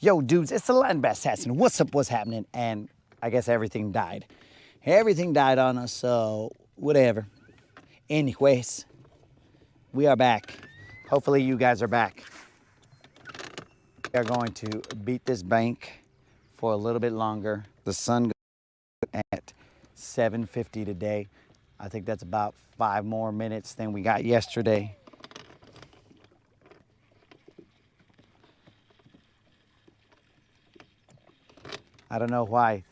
Yo, dudes, it's the Land Assassin. What's up? What's happening? And I guess everything died. Everything died on us, so whatever. Anyways, we are back. Hopefully you guys are back. We are going to beat this bank for a little bit longer. The sun goes at 7:50 today. I think that's about 5 more minutes than we got yesterday. I don't know why.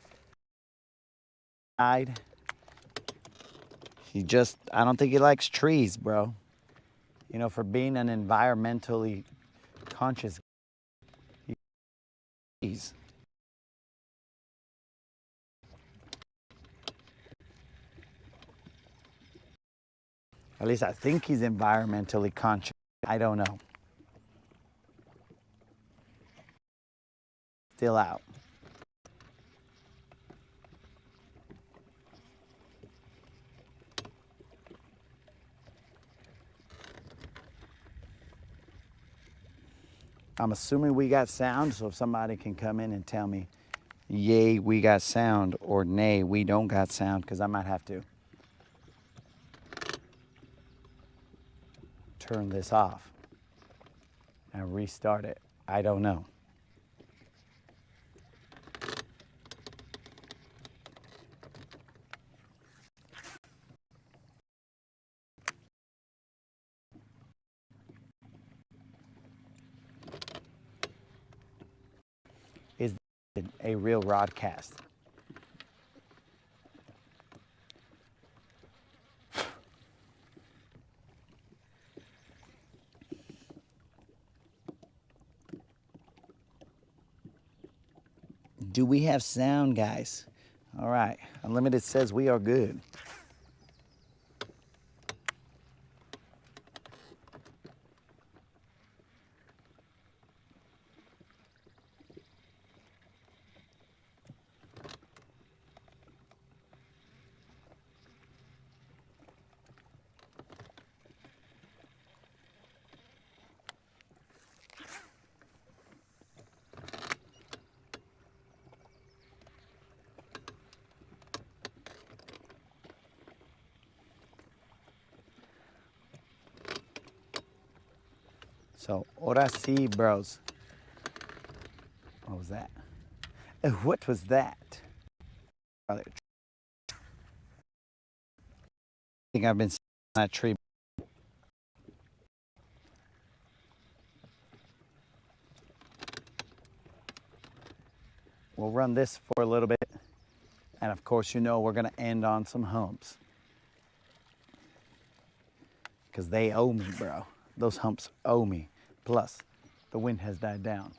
I don't think he likes trees, bro. You know, for being an environmentally conscious, trees. At least I think he's environmentally conscious. I don't know. Still out. I'm assuming we got sound, so if somebody can come in and tell me, yay, we got sound, or nay, we don't got sound, because I might have to turn this off and restart it. I don't know. Is a real Rodcast? Do we have sound, guys? All right, Unlimited says we are good. So, ahora sí, bros. What was that? What was that? I think I've been sitting on that tree. We'll run this for a little bit. And of course, you know we're going to end on some humps. Because they owe me, bro. Those humps owe me. Plus, the wind has died down.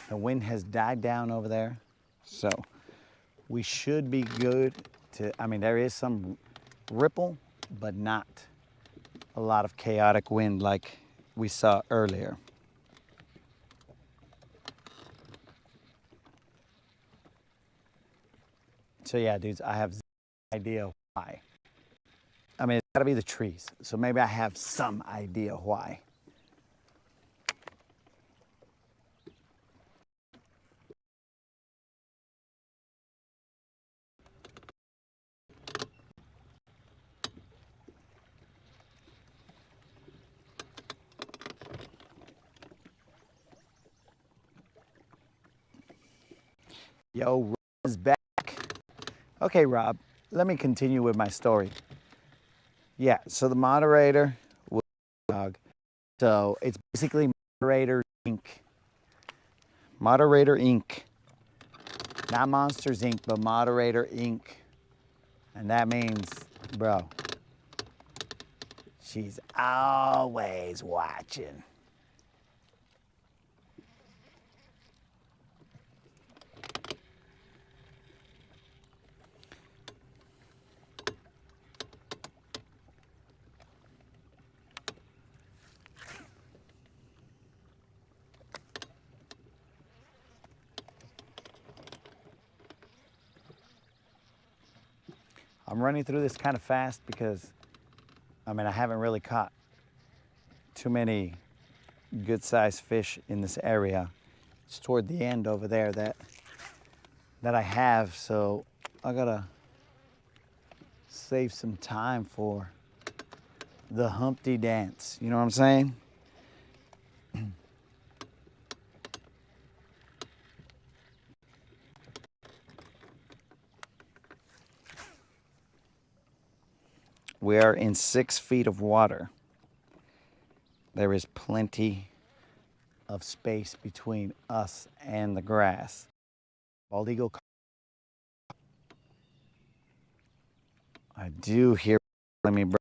The wind has died down over there. So we should be good to, I mean, there is some ripple, but not a lot of chaotic wind like we saw earlier. So yeah, dudes, I have no idea why. I mean, it's gotta be the trees. So maybe I have some idea why. Yo, Rob is back. Okay, Rob, let me continue with my story. Yeah, so the moderator will dog. So it's basically Moderator Inc. Moderator Inc. Not Monsters Inc., but Moderator Inc. And that means, bro, she's always watching. I'm running through this kind of fast because, I mean, I haven't really caught too many good-sized fish in this area. It's toward the end over there that I have, so I gotta save some time for the Humpty dance. You know what I'm saying? We are in 6 feet of water. There is plenty of space between us and the grass. Bald eagle. I do hear me, bro.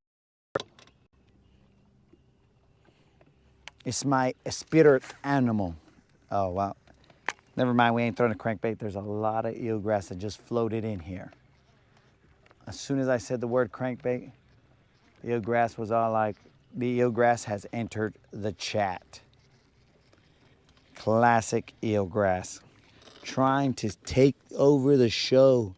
It's my spirit animal. Oh, wow. Never mind, we ain't throwing a crankbait. There's a lot of eelgrass that just floated in here. As soon as I said the word crankbait, the eelgrass was all like, the eelgrass has entered the chat. Classic eelgrass. Trying to take over the show.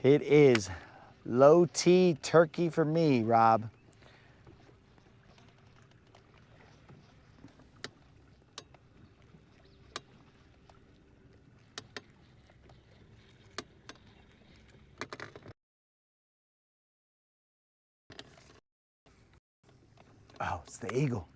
It is low T turkey for me, Rob. Oh, it's the eagle.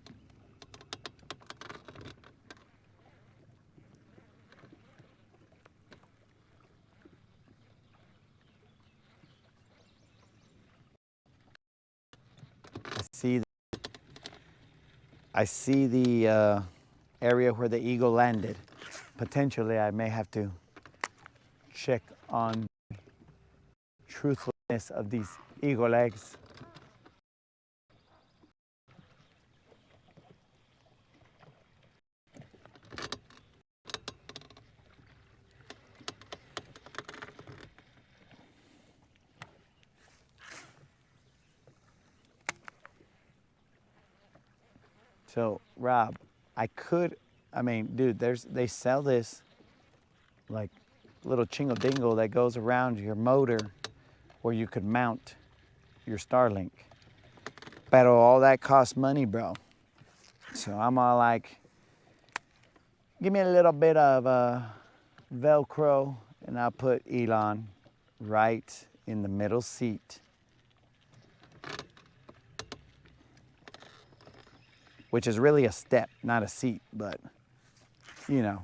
I see the area where the eagle landed. Potentially, I may have to check on truthfulness of these eagle eggs. So, Rob, I mean, dude, they sell this like little chingle dingle that goes around your motor where you could mount your Starlink. But all that costs money, bro. So I'm all like, give me a little bit of Velcro and I'll put Elon right in the middle seat. Which is really a step, not a seat, but you know,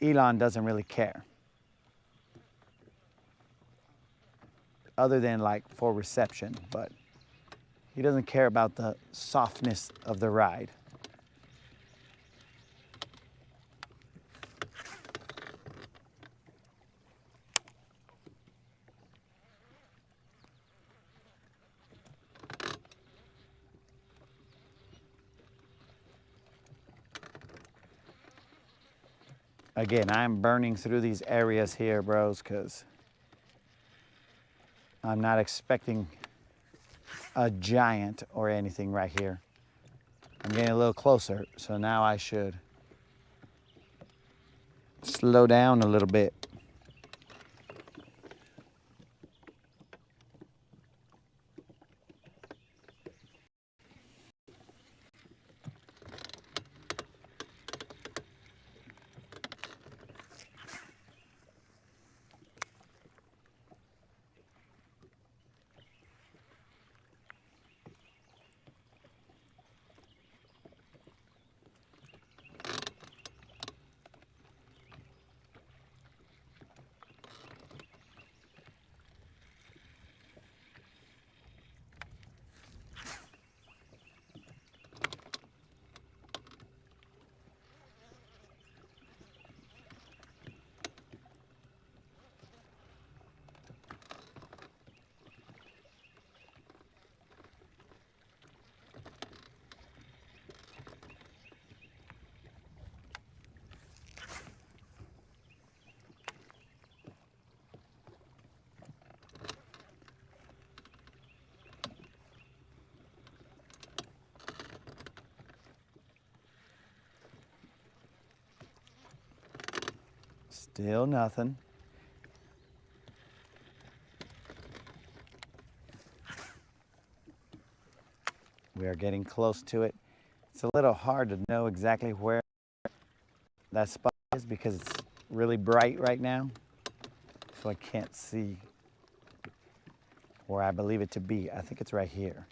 Elon doesn't really care. Other than like for reception, but he doesn't care about the softness of the ride. Again, I'm burning through these areas here, bros, because I'm not expecting a giant or anything right here. I'm getting a little closer, so now I should slow down a little bit. Still nothing. We are getting close to it. It's a little hard to know exactly where that spot is because it's really bright right now. So I can't see where I believe it to be. I think it's right here.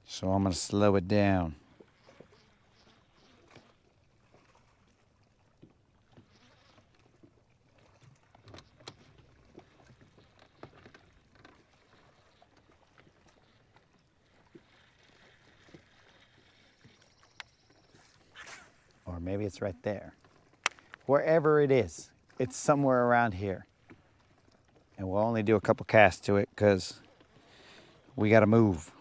So I'm going to slow it down. Or maybe it's right there. Wherever it is, it's somewhere around here. And we'll only do a couple casts to it because we got to move.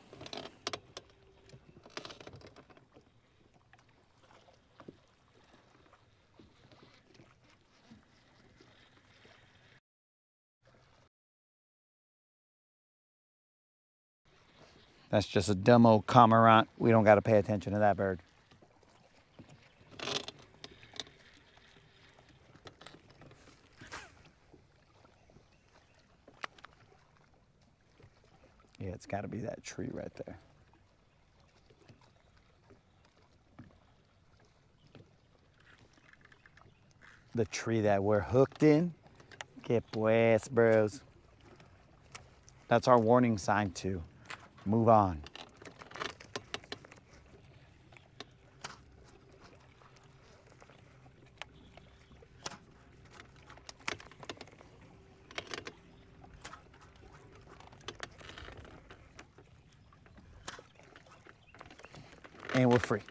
That's just a dumb old cormorant. We don't got to pay attention to that bird. Yeah, it's got to be that tree right there. The tree that we're hooked in. Que pues, bros. That's our warning sign to move on. And we're free.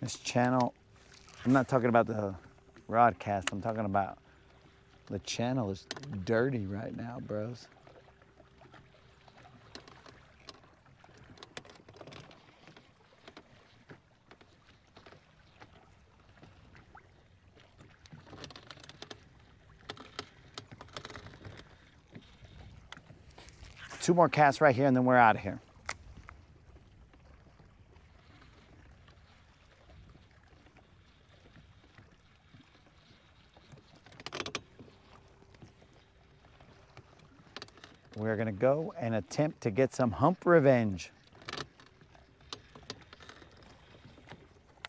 This channel, I'm not talking about the Rodcast, I'm talking about the channel is dirty right now, bros. Two more casts right here and then we're out of here. We're gonna go and attempt to get some hump revenge.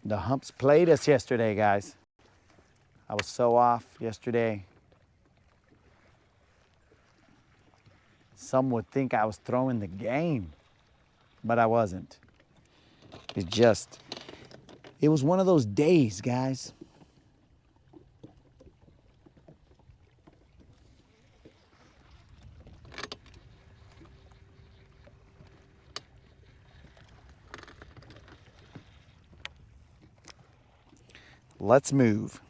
The humps played us yesterday, guys. I was so off yesterday. Some would think I was throwing the game, but I wasn't. It was one of those days, guys. Let's move.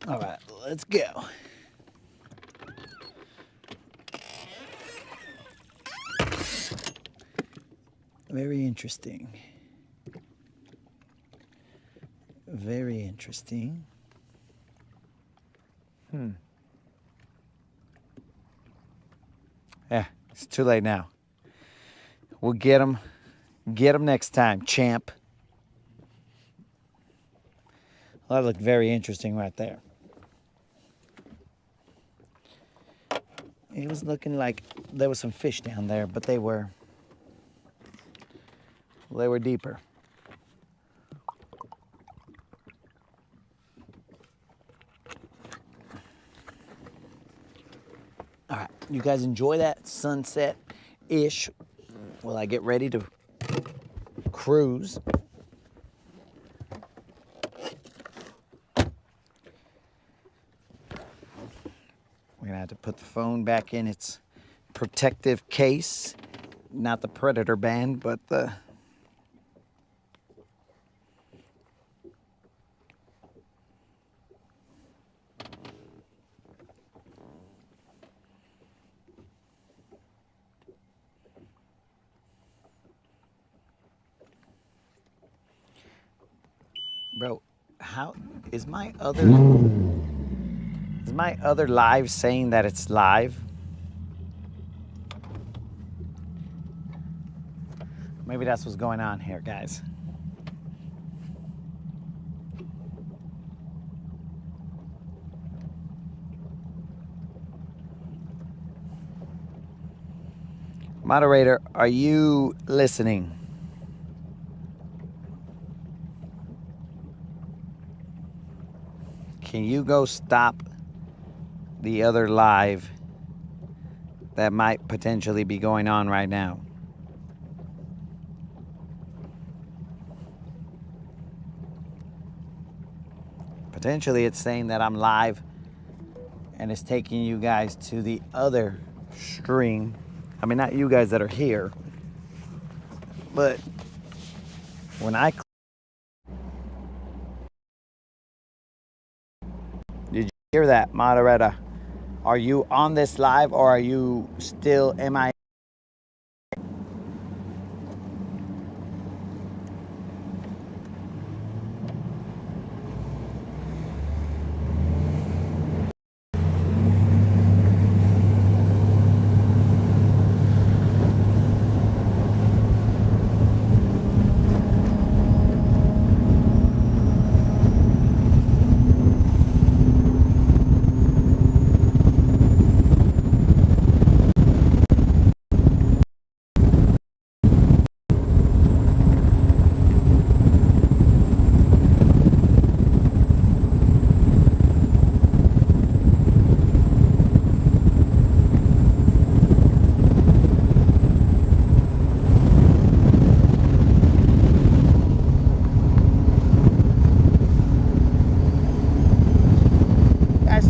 All right, let's go. Very interesting. Very interesting. Yeah, it's too late now. We'll get them next time, champ. Well, that looked very interesting right there. It was looking like there was some fish down there, but they were deeper. All right, you guys enjoy that sunset-ish while I get ready to cruise. We're gonna have to put the phone back in its protective case. Not the predator band, but the bro, how is my other live saying that it's live? Maybe that's what's going on here, guys. Moderator, are you listening? Can you go stop the other live that might potentially be going on right now? Potentially it's saying that I'm live and it's taking you guys to the other stream. I mean, not you guys that are here, but when I... Did you hear that, moderator? Are you on this live or are you still MIA?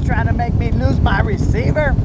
Trying to make me lose my receiver?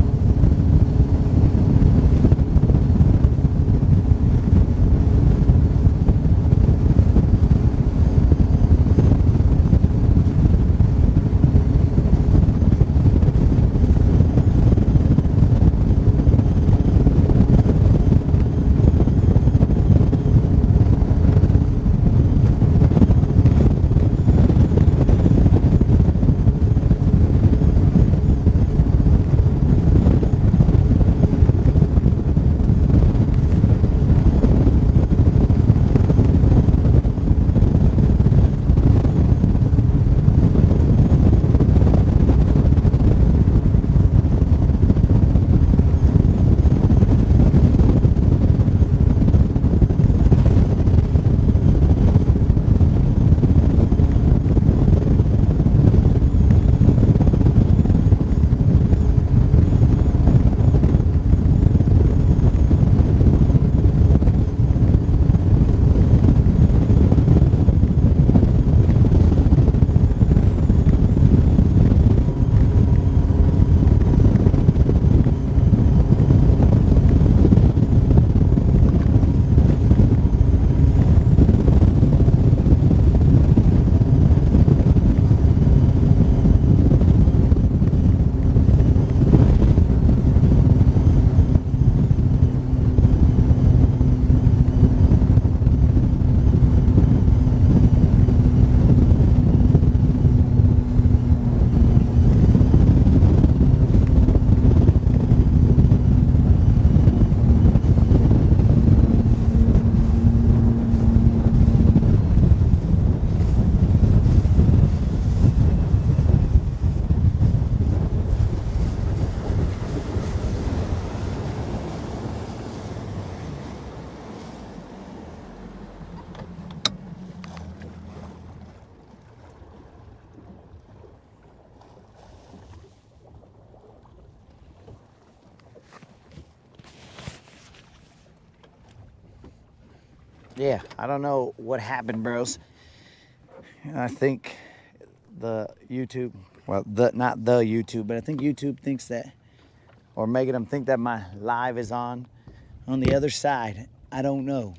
Yeah, I don't know what happened, bros. I think the YouTube, well, not the YouTube, but I think YouTube thinks that, or making them think that my live is on the other side. I don't know.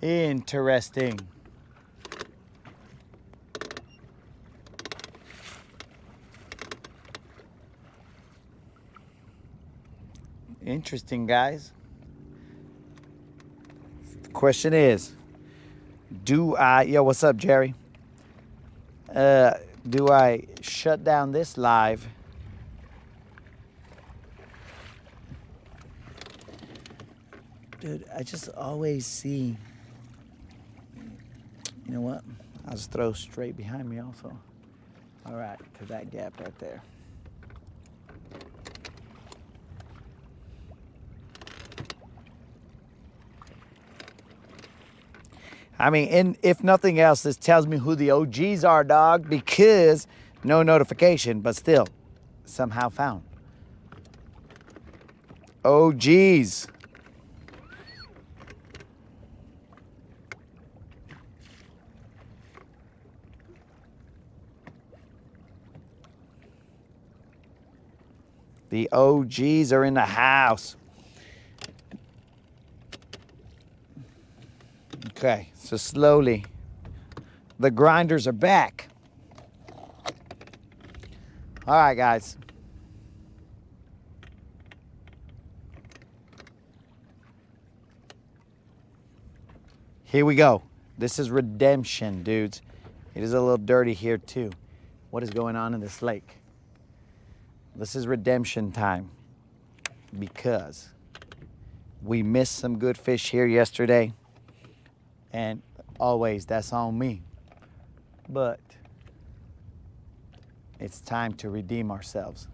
Interesting. Interesting, guys. The question is, yo, what's up, Jerry? Do I shut down this live? Dude, I just always see, you know what? I'll just throw straight behind me also. All right, to that gap right there. I mean, and if nothing else, this tells me who the OGs are, dog, because no notification, but still somehow found. OGs. The OGs are in the house. Okay, so slowly, the grinders are back. All right, guys. Here we go. This is redemption, dudes. It is a little dirty here, too. What is going on in this lake? This is redemption time because we missed some good fish here yesterday. And always, that's on me. But it's time to redeem ourselves.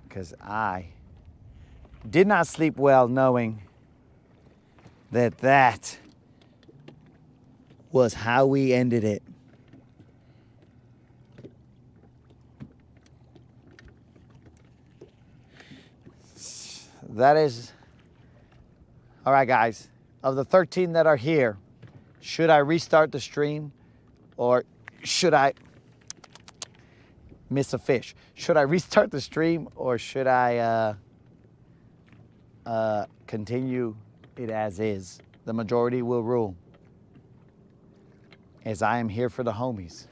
Because I did not sleep well knowing that that was how we ended it. That is, all right, guys. Of the 13 that are here, should I restart the stream or should I miss a fish? Should I restart the stream or should I continue it as is? The majority will rule, as I am here for the homies.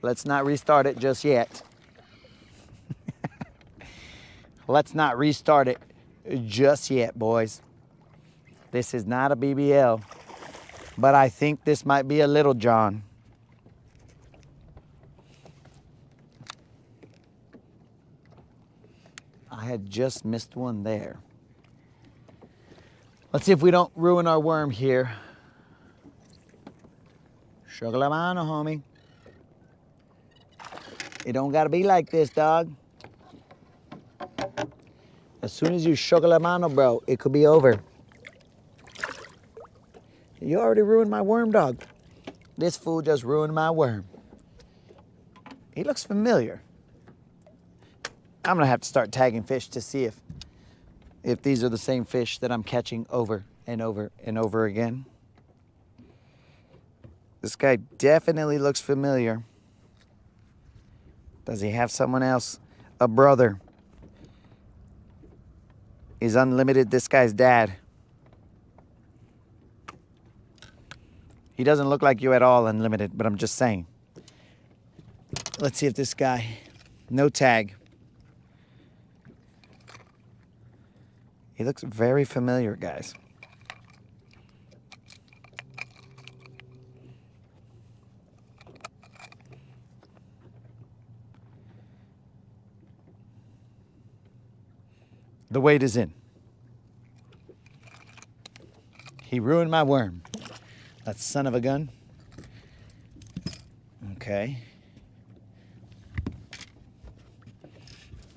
Let's not restart it just yet. Let's not restart it just yet, boys. This is not a BBL, but I think this might be a Little John. I had just missed one there. Let's see if we don't ruin our worm here. Sugar la mano, homie. It don't gotta be like this, dog. As soon as you sugar la mano, bro, it could be over. You already ruined my worm, dog. This fool just ruined my worm. He looks familiar. I'm gonna have to start tagging fish to see if these are the same fish that I'm catching over and over and over again. This guy definitely looks familiar. Does he have someone else? A brother. He's Unlimited, this guy's dad. He doesn't look like you at all, Unlimited, but I'm just saying. Let's see if this guy, no tag. He looks very familiar, guys. The weight is in. He ruined my worm. That son of a gun. Okay.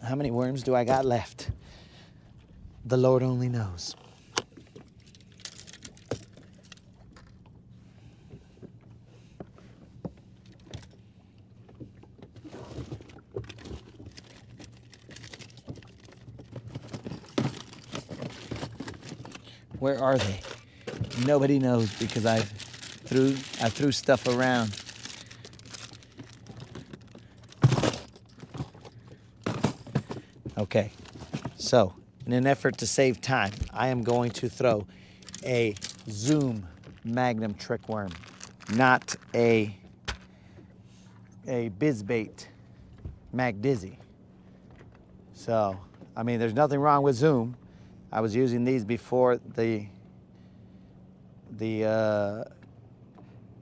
How many worms do I got left? The Lord only knows. Where are they? Nobody knows because I threw stuff around. Okay, so in an effort to save time, I am going to throw a Zoom Magnum trick worm, not a Bizbait Mag Dizzy. So, I mean, there's nothing wrong with Zoom. I was using these before the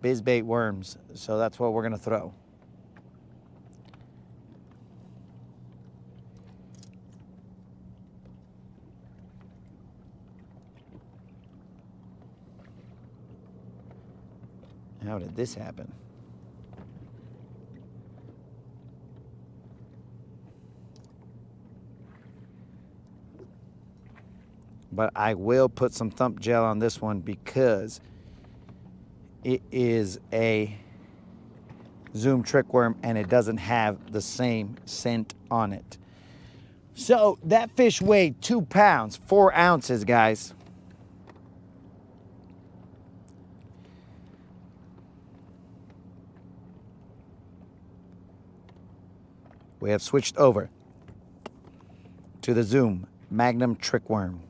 Bizbait worms, so that's what we're gonna throw. How did this happen? But I will put some thump gel on this one because it is a Zoom trick worm and it doesn't have the same scent on it. So that fish weighed 2 pounds, 4 ounces, guys. We have switched over to the Zoom Magnum trick worm.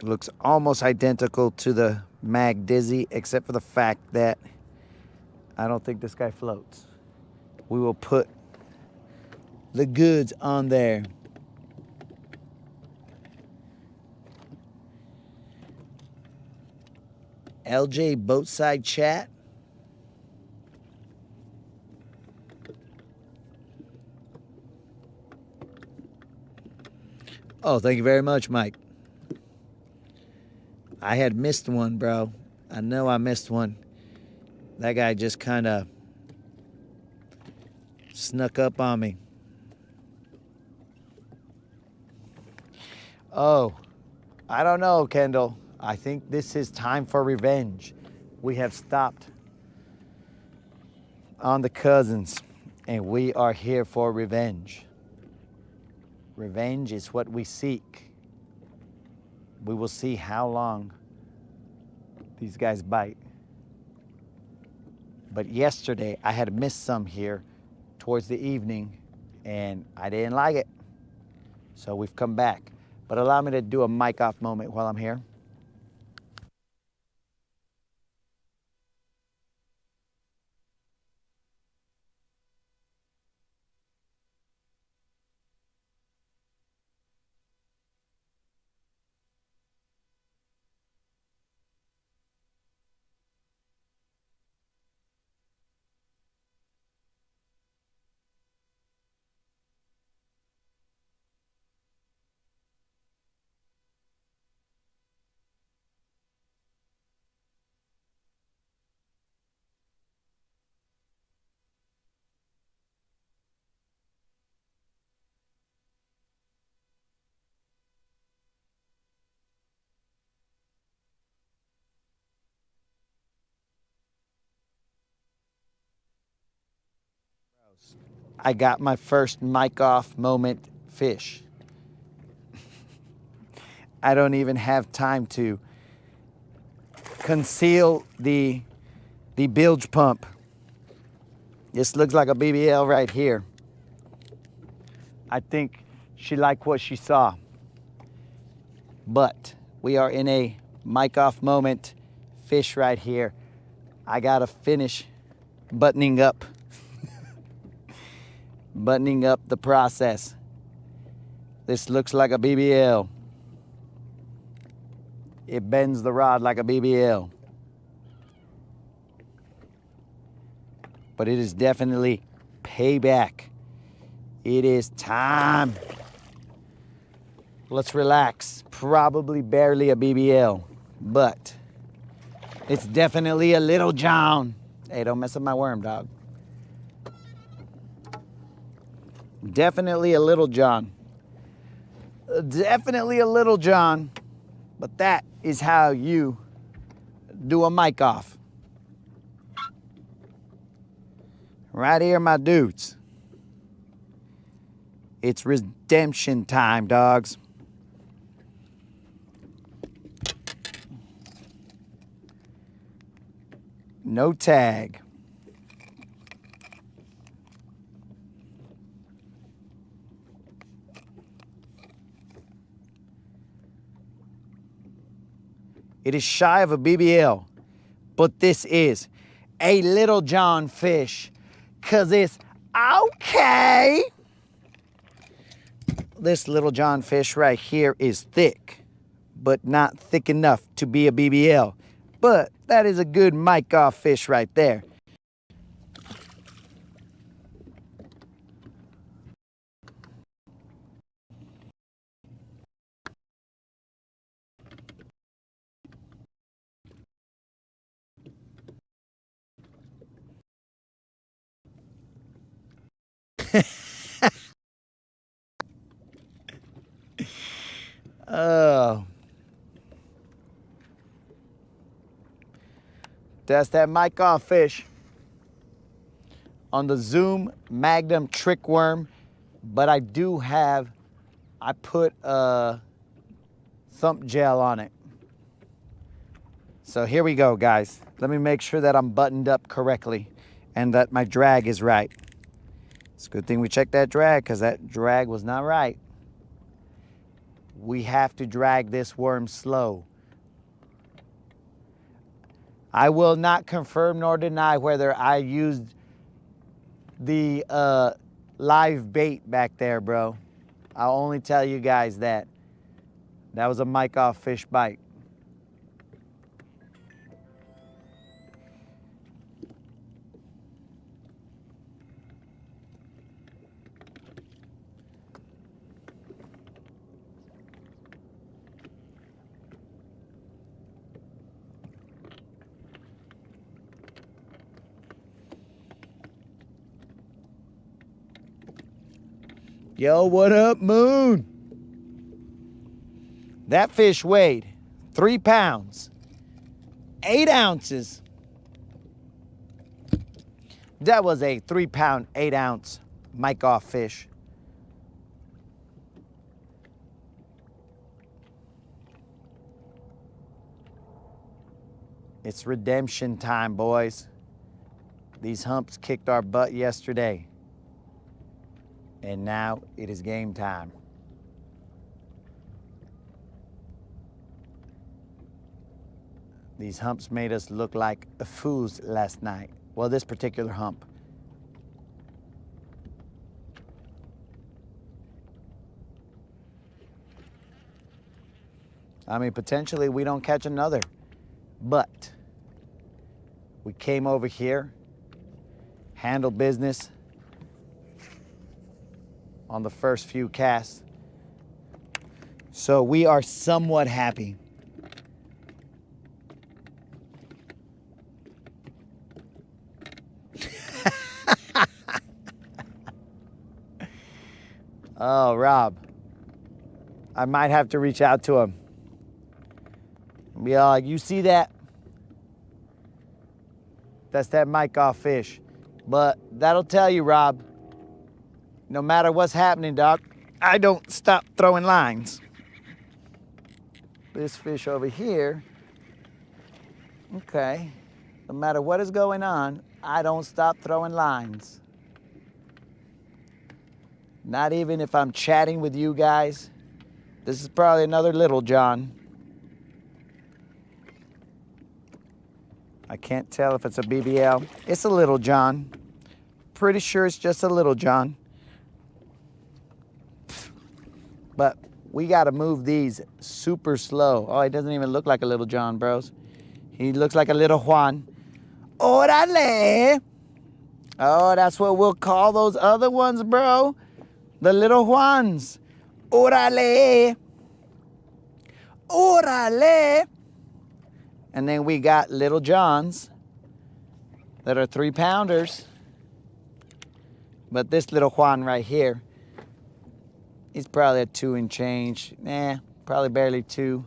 It looks almost identical to the Mag Dizzy, except for the fact that I don't think this guy floats. We will put the goods on there. LJ Boatside Chat. Oh, thank you very much, Mike. I had missed one, bro. I know I missed one. That guy just kind of snuck up on me. Oh, I don't know, Kendall. I think this is time for revenge. We have stopped on the cousins, and we are here for revenge. Revenge is what we seek. We will see how long these guys bite. But yesterday, I had missed some here towards the evening, and I didn't like it. So we've come back. But allow me to do a mic off moment while I'm here. I got my first mic off moment fish. I don't even have time to conceal the bilge pump. This looks like a BBL right here. I think she liked what she saw. But we are in a mic off moment fish right here. I gotta finish buttoning up the process. This looks like a BBL. It bends the rod like a BBL. But it is definitely payback. It is time. Let's relax. probably barely a BBL, but it's definitely a Little John. Hey, don't mess up my worm, dog. Definitely a Little John. Definitely a Little John, but that is how you do a mic off. Right here, my dudes. It's redemption time, dogs. No tag. It is shy of a BBL, but this is a Little John fish, 'cause it's okay. This Little John fish right here is thick, but not thick enough to be a BBL. But that is a good mic off fish right there. Oh. That's that mic off fish on the Zoom Magnum trick worm. But I put thump gel on it. So here we go, guys. Let me make sure that I'm buttoned up correctly and that my drag is right. It's a good thing we checked that drag, because that drag was not right. We have to drag this worm slow. I will not confirm nor deny whether I used the live bait back there, bro. I'll only tell you guys that that was a mic off fish bite. Yo, what up, Moon? That fish weighed 3 pounds, 8 ounces. That was a 3 pound, 8 ounce mic off fish. It's redemption time, boys. These humps kicked our butt yesterday. And now it is game time. These humps made us look like fools last night. Well, this particular hump. I mean, potentially we don't catch another, but we came over here, handled business on the first few casts. So we are somewhat happy. Oh, Rob. I might have to reach out to him. Be like, you see that? That's that mic off fish. But that'll tell you, Rob, no matter what's happening, Doc, I don't stop throwing lines. This fish over here, okay, no matter what is going on, I don't stop throwing lines. Not even if I'm chatting with you guys. This is probably another Little John. I can't tell if it's a BBL. It's a Little John. Pretty sure it's just a Little John. But we gotta move these super slow. Oh, he doesn't even look like a Little John, bros. He looks like a Little Juan. Orale! Oh, that's what we'll call those other ones, bro. The Little Juans. Orale! Orale! And then we got Little Johns that are 3-pounders. But this little Juan right here, he's probably a 2 and change. Probably barely 2.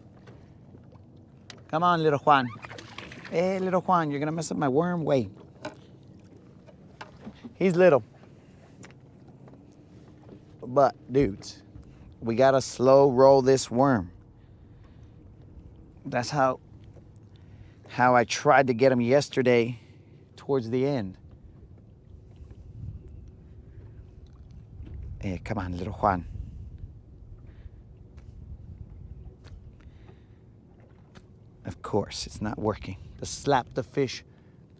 Come on, little Juan. Hey, little Juan, you're gonna mess up my worm. Wait. He's little. But, dudes, we gotta slow roll this worm. That's how I tried to get him yesterday towards the end. Hey, come on, little Juan. Of course, it's not working. The slap the fish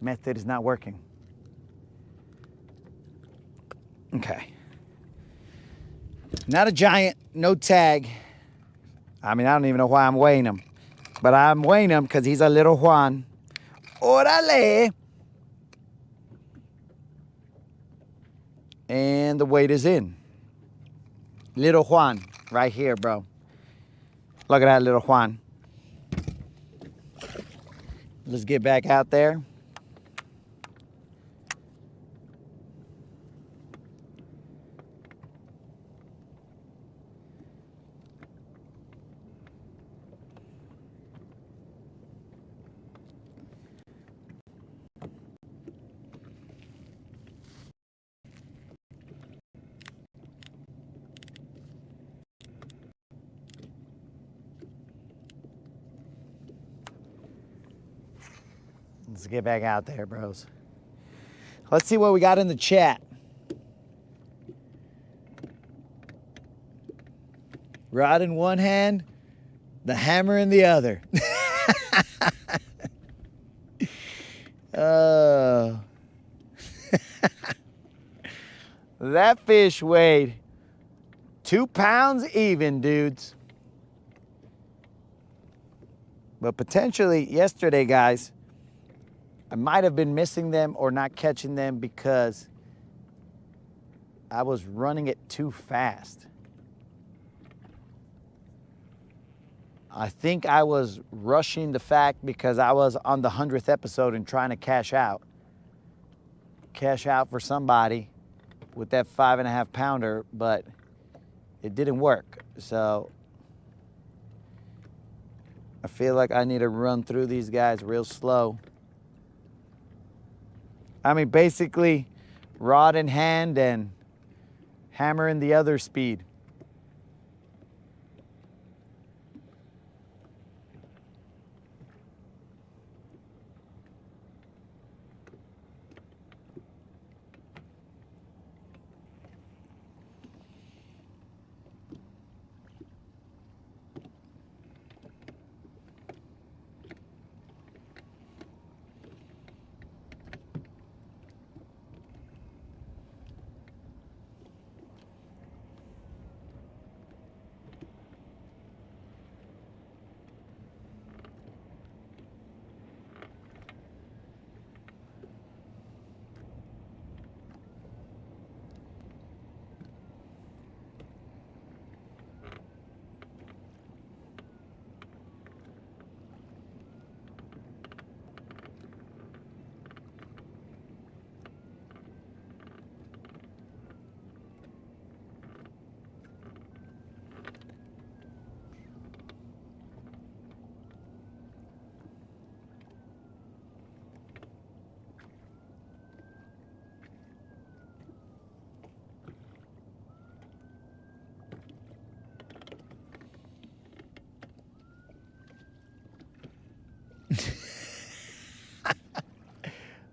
method is not working. Okay. Not a giant, no tag. I mean, I don't even know why I'm weighing him. But I'm weighing him because he's a little Juan. Orale! And the weight is in. Little Juan, right here, bro. Look at that little Juan. Let's get back out there. Let's get back out there, bros. Let's see what we got in the chat. Rod in one hand, the hammer in the other. Oh. That fish weighed 2 pounds even, dudes. But potentially yesterday, guys, I might have been missing them or not catching them because I was running it too fast. I think I was rushing the fact because I was on the 100th episode and trying to cash out for somebody with that 5.5 pounder, but it didn't work. So I feel like I need to run through these guys real slow. I mean, basically, rod in hand and hammer in the other speed.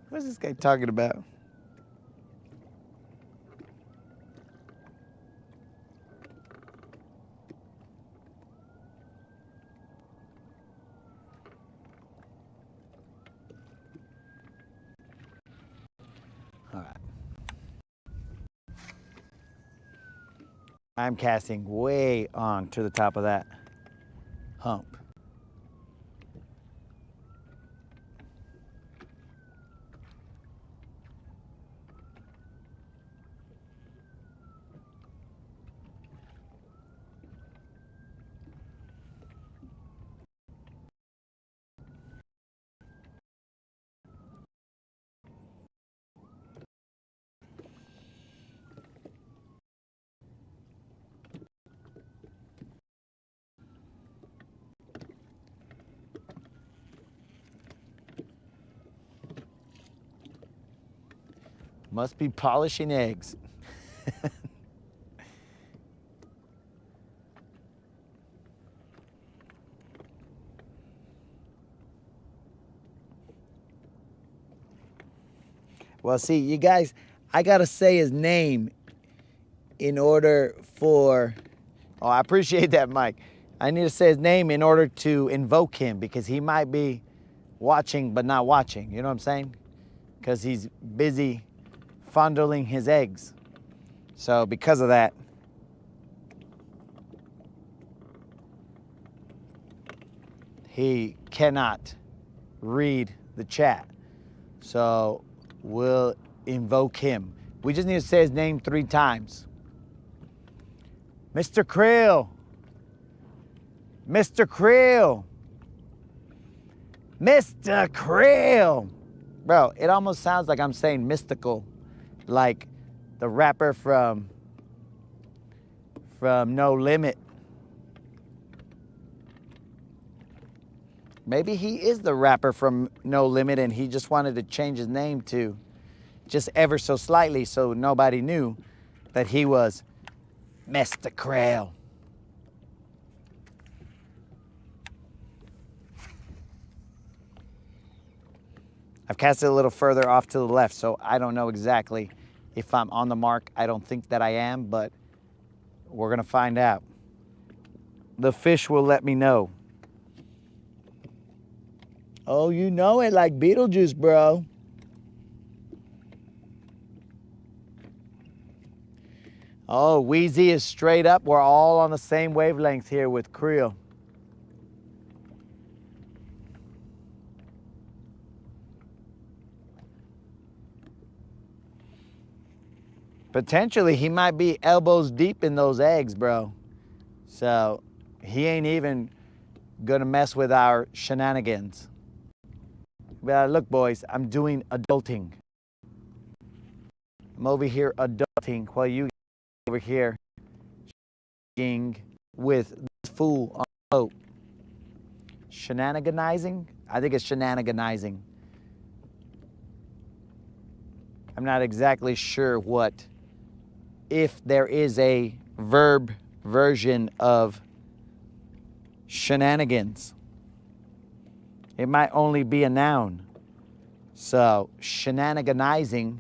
What's this guy talking about? All right. I'm casting way on to the top of that hump. Must be polishing eggs. Well, see, you guys, I gotta say his name in order for, oh, I appreciate that, Mike. I need to say his name in order to invoke him because he might be watching but not watching. You know what I'm saying? Because he's busy fondling his eggs. So because of that, he cannot read the chat. So we'll invoke him. We just need to say his name 3 times. Mr. Krill. Mr. Krill. Mr. Krill. Bro, it almost sounds like I'm saying mystical, like the rapper from No Limit. Maybe he is the rapper from No Limit and he just wanted to change his name to just ever so slightly so nobody knew that he was Mr. Krill. I've cast it a little further off to the left, so I don't know exactly if I'm on the mark. I don't think that I am, but we're gonna find out. The fish will let me know. Oh, you know it like Beetlejuice, bro. Oh, Wheezy is straight up. We're all on the same wavelength here with Creel. Potentially, he might be elbows deep in those eggs, bro. So he ain't even gonna mess with our shenanigans. But look, boys, I'm doing adulting. I'm over here adulting while you over here with this fool on the boat. Shenaniganizing? I think it's shenaniganizing. I'm not exactly sure if there is a verb version of shenanigans. It might only be a noun. So shenaniganizing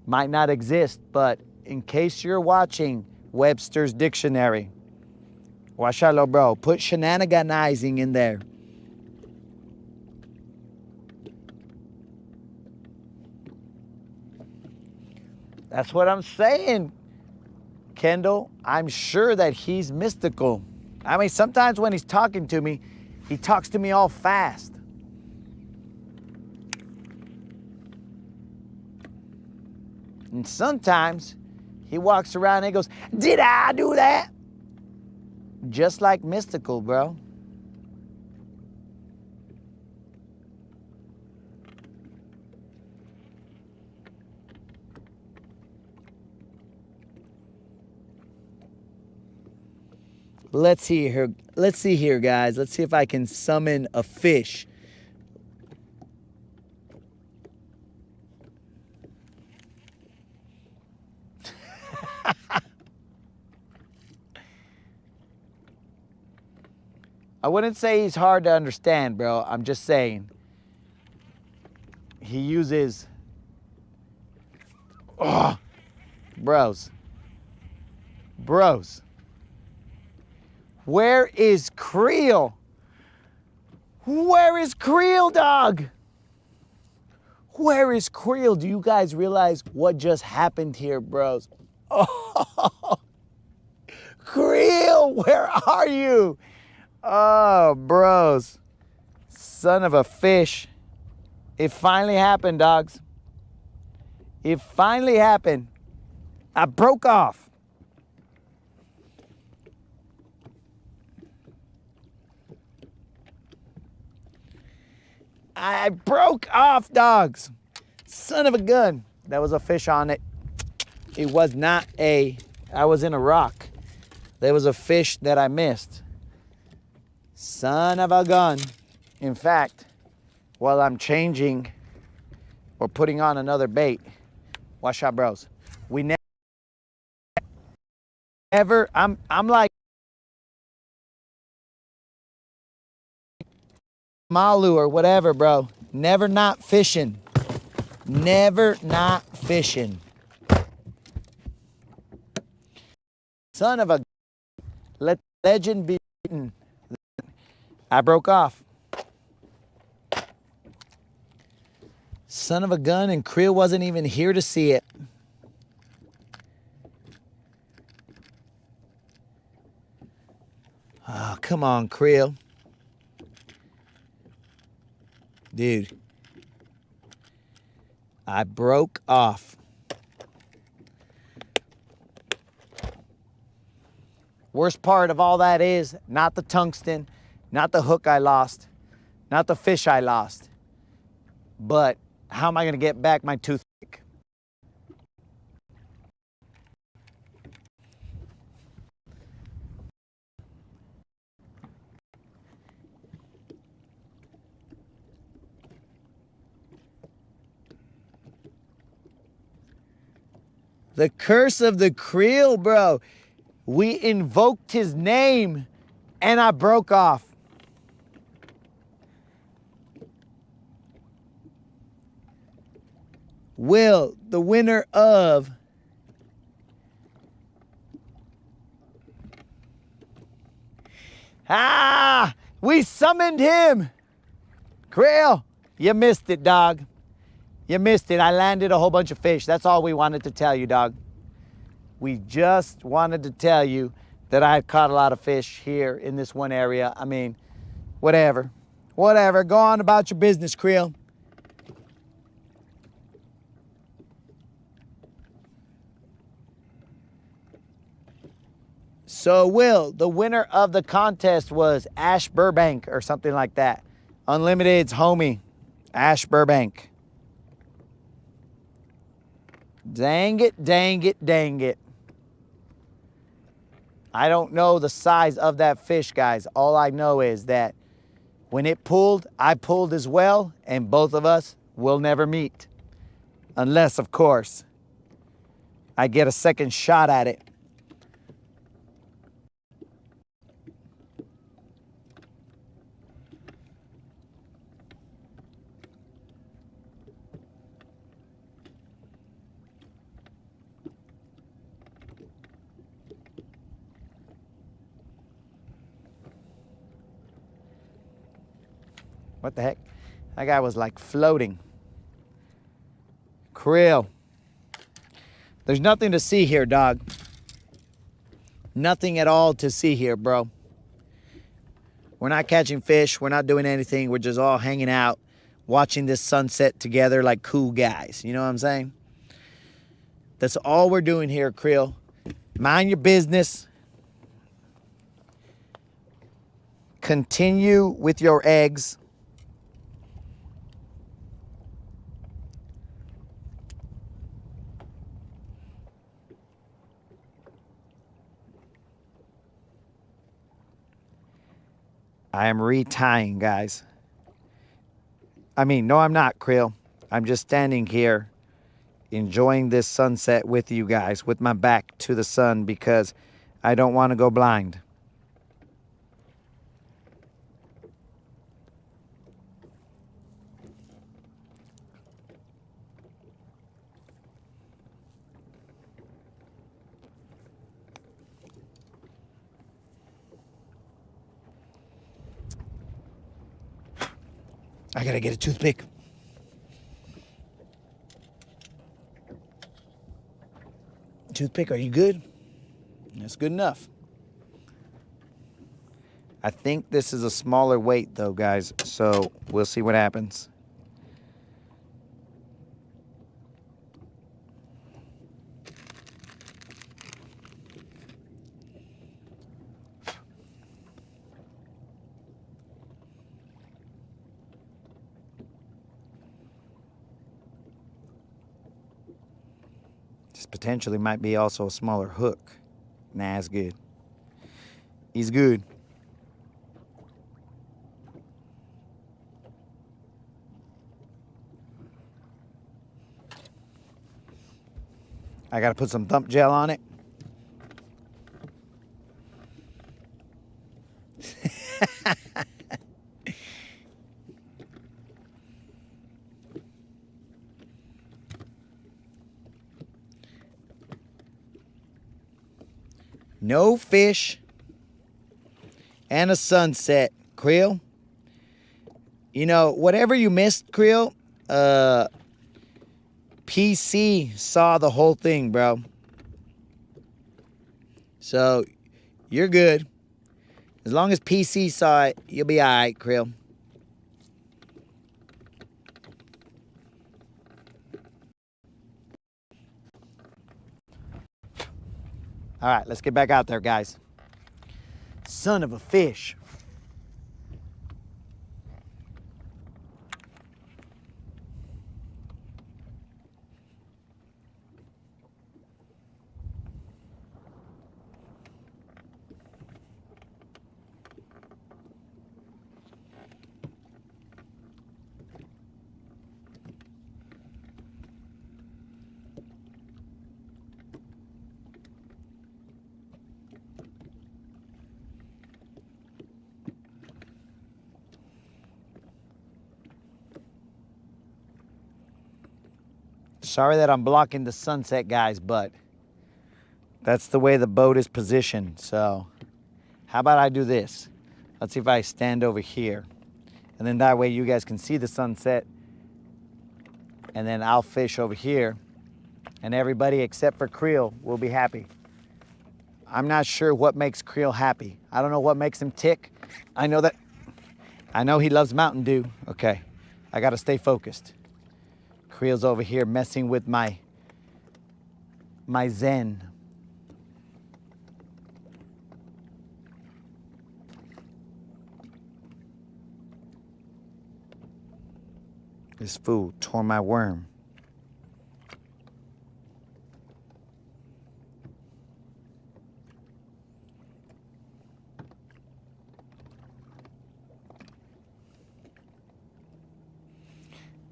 might not exist, but in case you're watching Webster's Dictionary, watch out, bro, put shenaniganizing in there. That's what I'm saying, Kendall. I'm sure that he's mystical. I mean, sometimes when he's talking to me, he talks to me all fast. And sometimes he walks around and he goes, "Did I do that?" Just like mystical, bro. Let's see here, guys. Let's see if I can summon a fish. I wouldn't say he's hard to understand, bro. I'm just saying he uses, bros. Where is Creel? Where is Creel, dog? Where is Creel? Do you guys realize what just happened here, bros? Oh, Creel, where are you? Oh, bros. Son of a fish. It finally happened, dogs. It finally happened. I broke off. I broke off, dogs. Son of a gun. That was a fish on it. It was not I was in a rock. There was a fish that I missed. Son of a gun. In fact, while I'm changing or putting on another bait, Watch out, bros. We never, I'm like Malu or whatever, bro. Never not fishing. Never not fishing. Son of a, let legend be beaten. I broke off. Son of a gun, and Creel wasn't even here to see it. Oh, come on, Creel. Dude. I broke off. Worst part of all that is not the tungsten, not the hook I lost, not the fish I lost, but how am I going to get back my toothpick? The curse of the Creel, bro. We invoked his name and I broke off. Will, the winner of we summoned him. Creel, you missed it, dog. You missed it. I landed a whole bunch of fish. That's all we wanted to tell you, dog. We just wanted to tell you that I had caught a lot of fish here in this one area. I mean, whatever. Whatever. Go on about your business, Creel. So, Will, the winner of the contest was Ash Burbank or something like that. Unlimited's homie, Ash Burbank. Dang it, dang it, dang it. I don't know the size of that fish, guys. All I know is that when it pulled, I pulled as well, and both of us will never meet. Unless, of course, I get a second shot at it. What the heck? That guy was like floating. Creel. There's nothing to see here, dog. Nothing at all to see here, bro. We're not catching fish. We're not doing anything. We're just all hanging out, watching this sunset together like cool guys. You know what I'm saying? That's all we're doing here, Creel. Mind your business. Continue with your eggs. I am retying, guys. I mean, no, I'm not, Creel. I'm just standing here enjoying this sunset with you guys, with my back to the sun, because I don't want to go blind. I gotta get a toothpick. Toothpick, are you good? That's good enough. I think this is a smaller weight though, guys, so we'll see what happens. This potentially might be also a smaller hook. Nah, it's good. He's good. I got to put some thump gel on it. No fish and a sunset, Creel. You know, whatever you missed, Creel, PC saw the whole thing, bro. So, you're good. As long as PC saw it, you'll be all right, Creel. All right, let's get back out there, guys. Son of a fish. Sorry that I'm blocking the sunset, guys, but that's the way the boat is positioned. So how about I do this? Let's see if I stand over here. And then that way you guys can see the sunset. And then I'll fish over here. And everybody except for Creel will be happy. I'm not sure what makes Creel happy. I don't know what makes him tick. I know he loves Mountain Dew. Okay, I gotta stay focused. Creel's over here messing with my Zen. This fool tore my worm.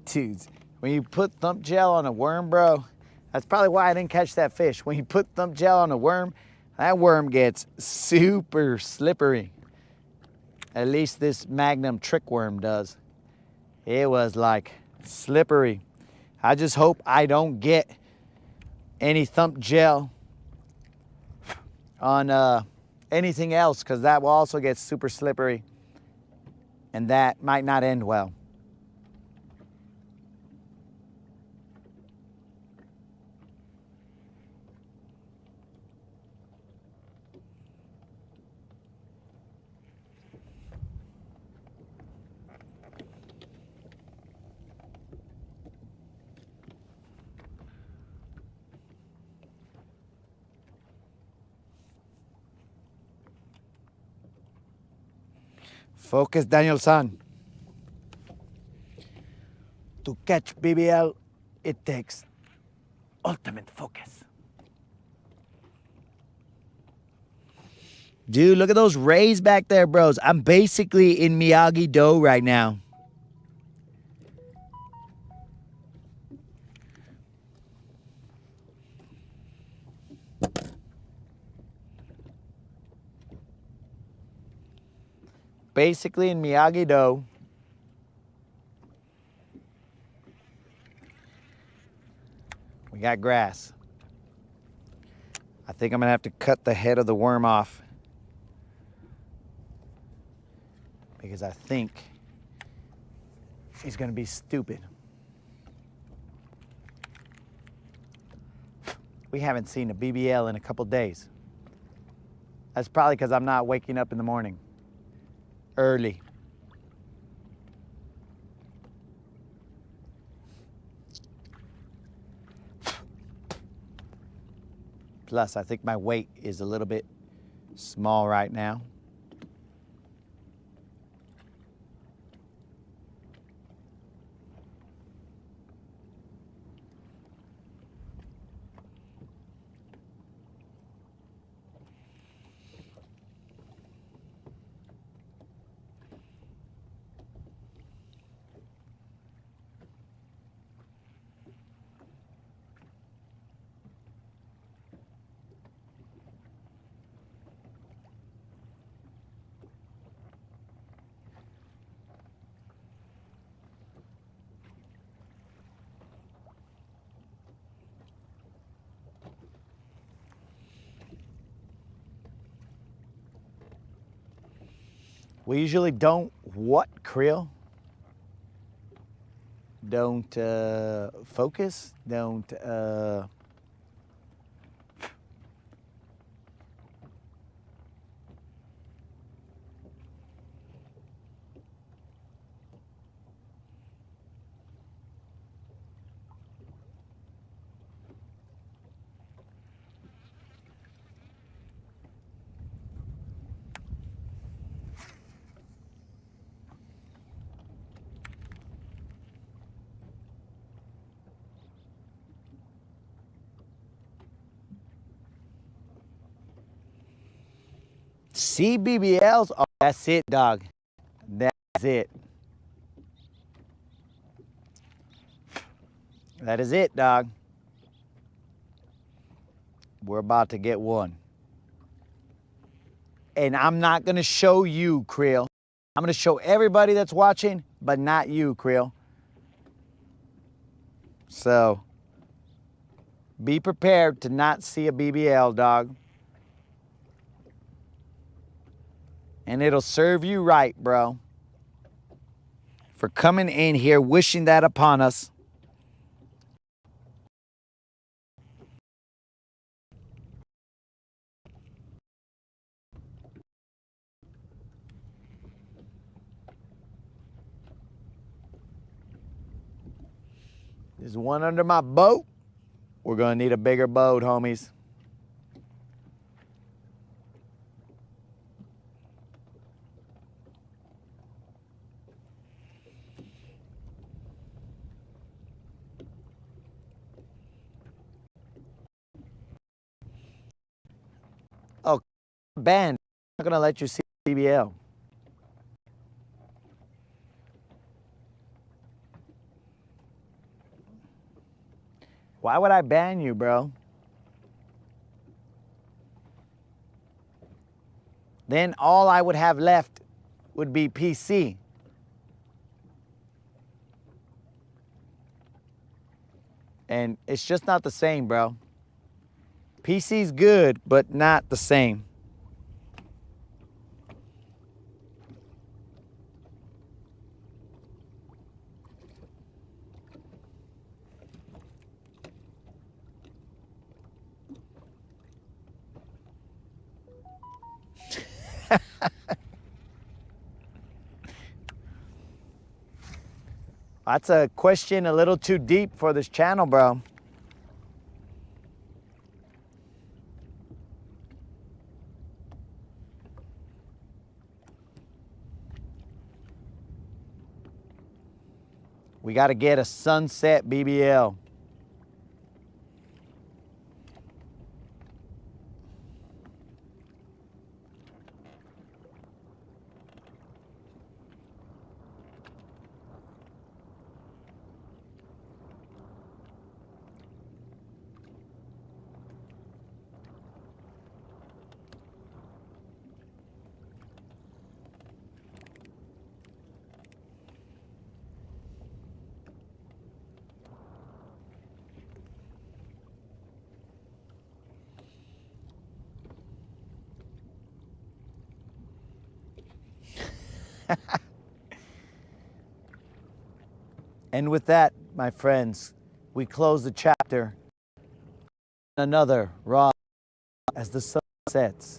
Dudes, when you put thump gel on a worm, bro, that's probably why I didn't catch that fish. When you put thump gel on a worm, that worm gets super slippery. At least this Magnum trick worm does. It was like slippery. I just hope I don't get any thump gel on anything else, because that will also get super slippery and that might not end well. Focus, Daniel-san. To catch BBL, it takes ultimate focus. Dude, look at those rays back there, bros. I'm basically in Miyagi-Do right now. Basically in Miyagi-Do. We got grass. I think I'm gonna have to cut the head of the worm off, because I think he's gonna be stupid. We haven't seen a BBL in a couple days. That's probably because I'm not waking up in the morning early. Plus, I think my weight is a little bit small right now. We usually don't what, Krill? Don't focus, don't CBBLs. Oh, that's it, dog. That's it. That is it, dog. We're about to get one. And I'm not going to show you, Krill. I'm going to show everybody that's watching, but not you, Krill. So be prepared to not see a BBL, dog. And it'll serve you right, bro, for coming in here wishing that upon us. There's one under my boat. We're going to need a bigger boat, homies. Oh, band. I'm not going to let you see BBL. Why would I ban you, bro? Then all I would have left would be PC. And it's just not the same, bro. PC's good, but not the same. That's a question a little too deep for this channel, bro. We got to get a sunset BBL. And with that, my friends, we close the chapter. Another raw as the sun sets.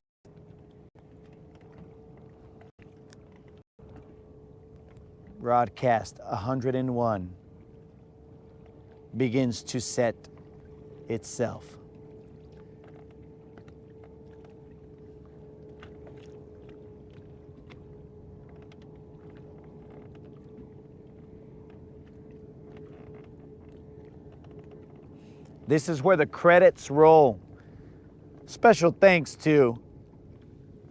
Rodcast 101 begins to set itself. This is where the credits roll. Special thanks to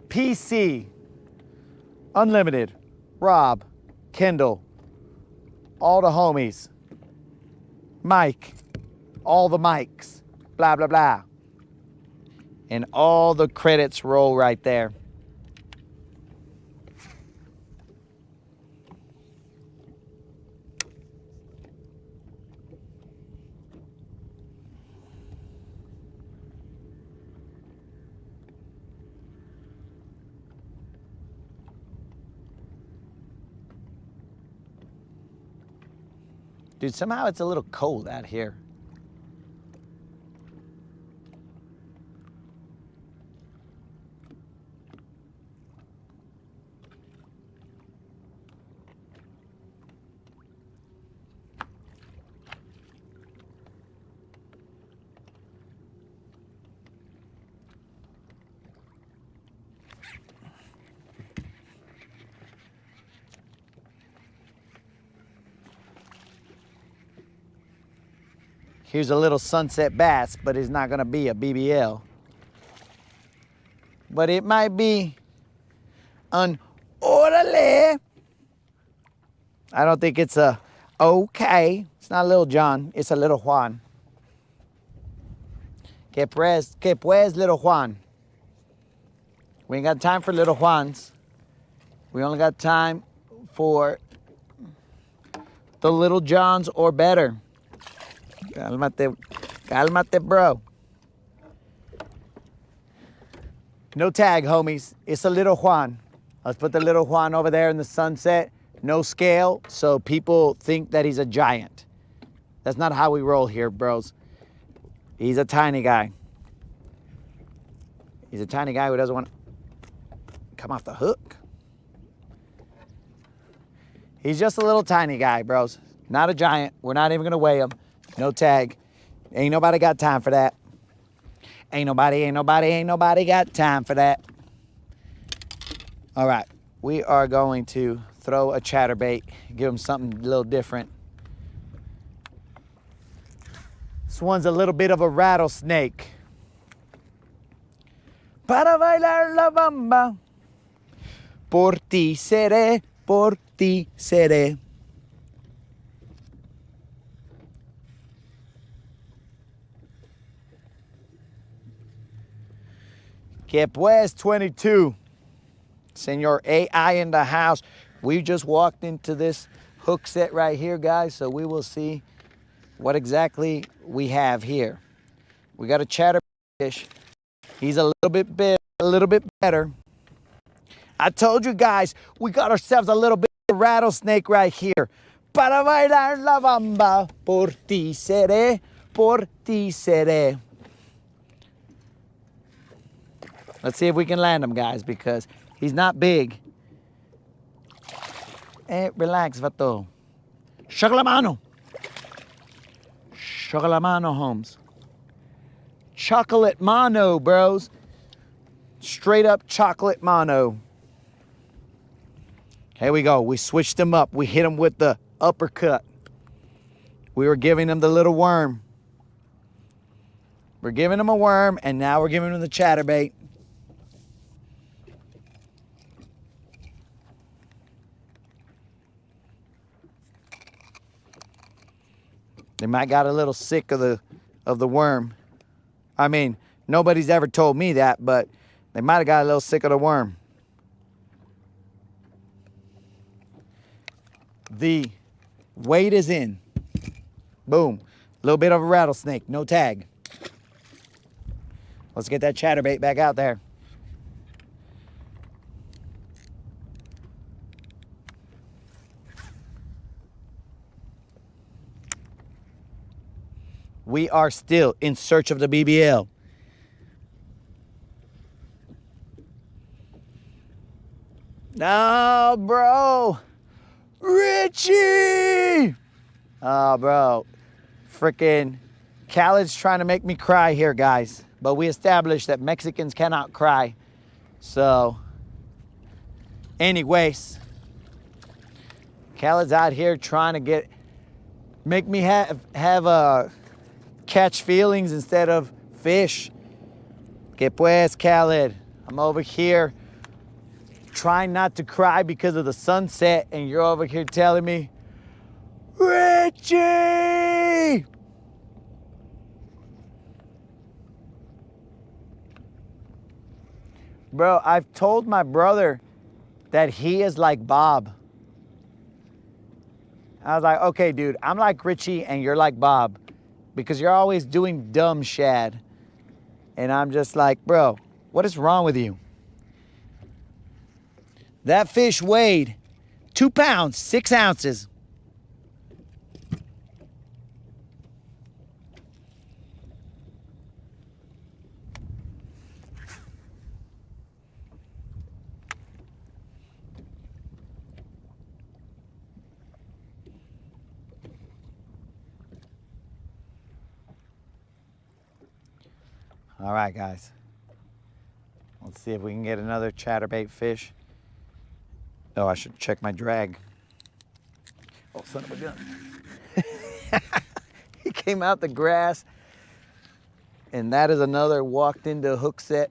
PC, Unlimited, Rob, Kendall, all the homies, Mike, all the mics, blah, blah, blah. And all the credits roll right there. Dude, somehow it's a little cold out here. Here's a little sunset bass, but it's not gonna be a BBL. But it might be an orale. I don't think it's a okay. It's not Little John, it's a Little Juan. Que pues, Little Juan? We ain't got time for Little Juans. We only got time for the Little Johns or better. Cálmate, cálmate, bro. No tag, homies. It's a Little Juan. Let's put the Little Juan over there in the sunset. No scale, so people think that he's a giant. That's not how we roll here, bros. He's a tiny guy. He's a tiny guy who doesn't want to come off the hook. He's just a little tiny guy, bros. Not a giant. We're not even going to weigh him. No tag. Ain't nobody got time for that. Ain't nobody got time for that. All right. We are going to throw a chatterbait. Give him something a little different. This one's a little bit of a rattlesnake. Para bailar la bamba. Por ti seré, por ti seré. Que pues 22. Senor AI in the house. We just walked into this hook set right here, guys, so we will see what exactly we have here. We got a chatterfish. He's a little bit better. I told you guys, we got ourselves a little bit of rattlesnake right here. Para bailar la bamba, por ti seré, por ti seré. Let's see if we can land him, guys, because he's not big. Hey, relax, vato. Chocolate mano. Chocolate mano, Holmes. Chocolate mano, bros. Straight up chocolate mano. Here we go. We switched him up. We hit him with the uppercut. We were giving him the little worm. We're giving him a worm, and now we're giving him the chatterbait. They might got a little sick of the worm. I mean, nobody's ever told me that, but they might have got a little sick of the worm. The weight is in. Boom. A little bit of a rattlesnake, no tag. Let's get that chatterbait back out there. We are still in search of the BBL. No, bro. Richie! Oh, bro. Frickin' Khaled's trying to make me cry here, guys. But we established that Mexicans cannot cry. So, anyways, Khaled's out here trying to make me have catch feelings instead of fish. Que pues, Khaled. I'm over here trying not to cry because of the sunset, and you're over here telling me, Richie! Bro, I've told my brother that he is like Bob. I was like, okay, dude, I'm like Richie and you're like Bob because you're always doing dumb shad. And I'm just like, bro, what is wrong with you? That fish weighed 2 pounds, 6 ounces. All right, guys. Let's see if we can get another chatterbait fish. Oh, I should check my drag. Oh, son of a gun. He came out the grass, and that is another walked into hook set.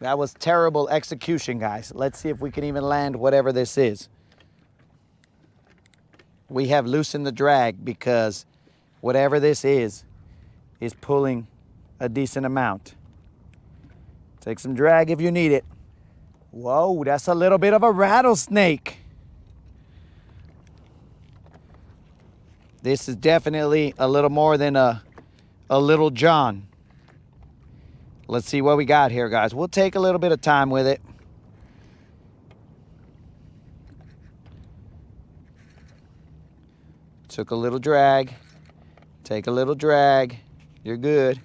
That was terrible execution, guys. Let's see if we can even land whatever this is. We have loosened the drag because whatever this is pulling a decent amount. Take some drag if you need it. Whoa, that's a little bit of a rattlesnake. This is definitely a little more than a little John. Let's see what we got here, guys. We'll take a little bit of time with it. Took a little drag. Take a little drag. You're good.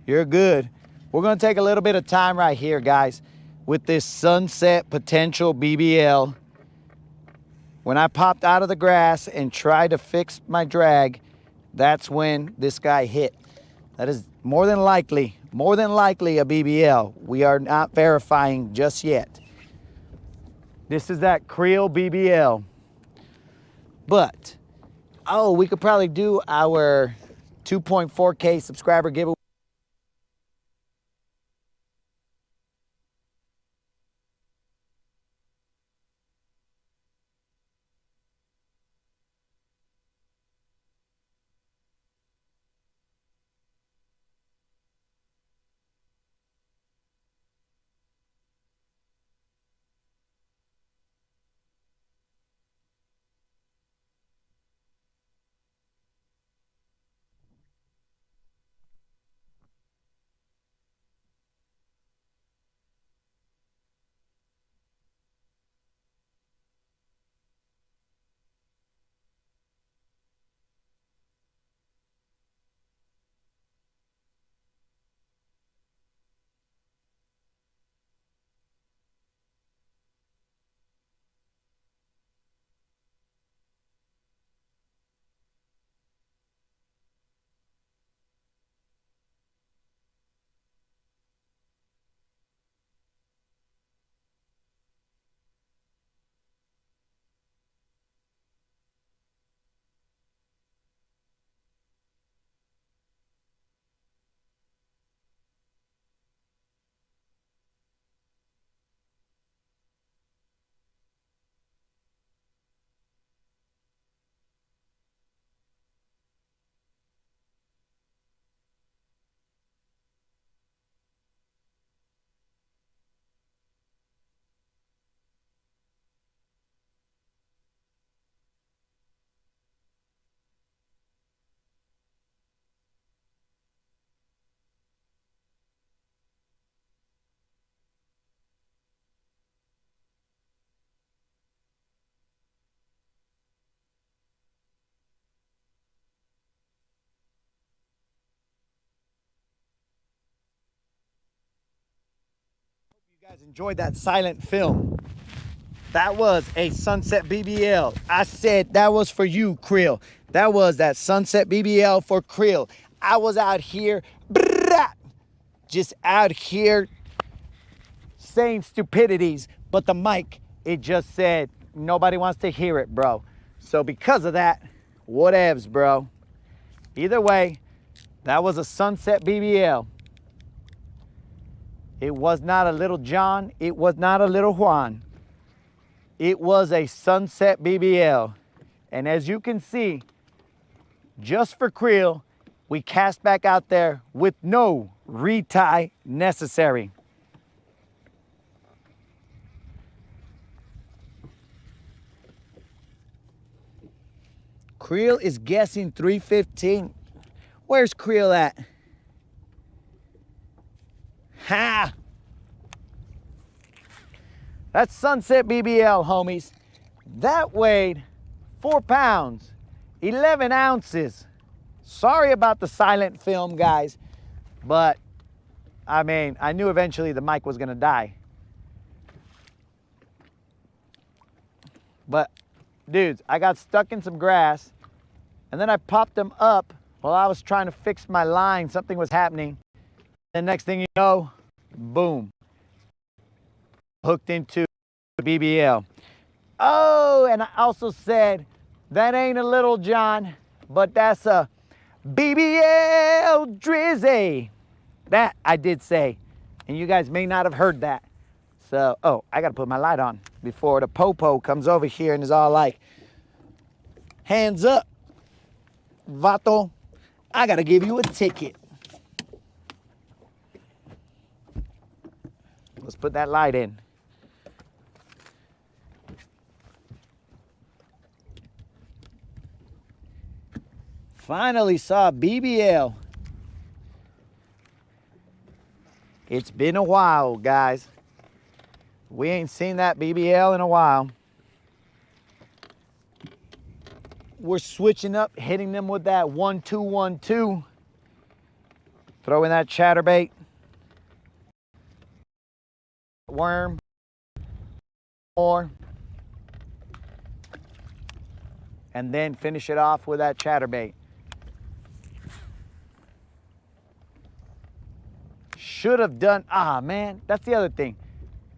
You're good. We're going to take a little bit of time right here, guys, with this Sunset Potential BBL. When I popped out of the grass and tried to fix my drag, that's when this guy hit. That is more than likely a BBL. We are not verifying just yet. This is that Creel BBL. But, oh, we could probably do our 2.4K subscriber giveaway. You guys enjoyed that silent film. That was a Sunset BBL. I said that was for you, Creel. That was that Sunset BBL for Creel. I was out here, just out here saying stupidities, but the mic, it just said, nobody wants to hear it, bro. So because of that, whatevs, bro. Either way, that was a Sunset BBL. It was not a little John. It was not a little Juan. It was a Sunset BBL. And as you can see, just for Creel, we cast back out there with no retie necessary. Creel is guessing 315. Where's Creel at? Ha! That's Sunset BBL, homies. That weighed 4 pounds, 11 ounces. Sorry about the silent film, guys, but I mean, I knew eventually the mic was gonna die. But dudes, I got stuck in some grass and then I popped them up While I was trying to fix my line, something was happening. The next thing you know, boom, hooked into the BBL. Oh, and I also said, that ain't a Little John, but that's a BBL Drizzy. That I did say, and you guys may not have heard that. So, oh, I gotta put my light on before the popo comes over here and is all like, hands up, vato, I gotta give you a ticket. Let's put that light in. Finally saw BBL. It's been a while, guys. We ain't seen that BBL in a while. We're switching up, hitting them with that 1-2-1-2. Throwing that chatterbait. Worm. More. And then finish it off with that chatterbait. Should have done, man, that's the other thing.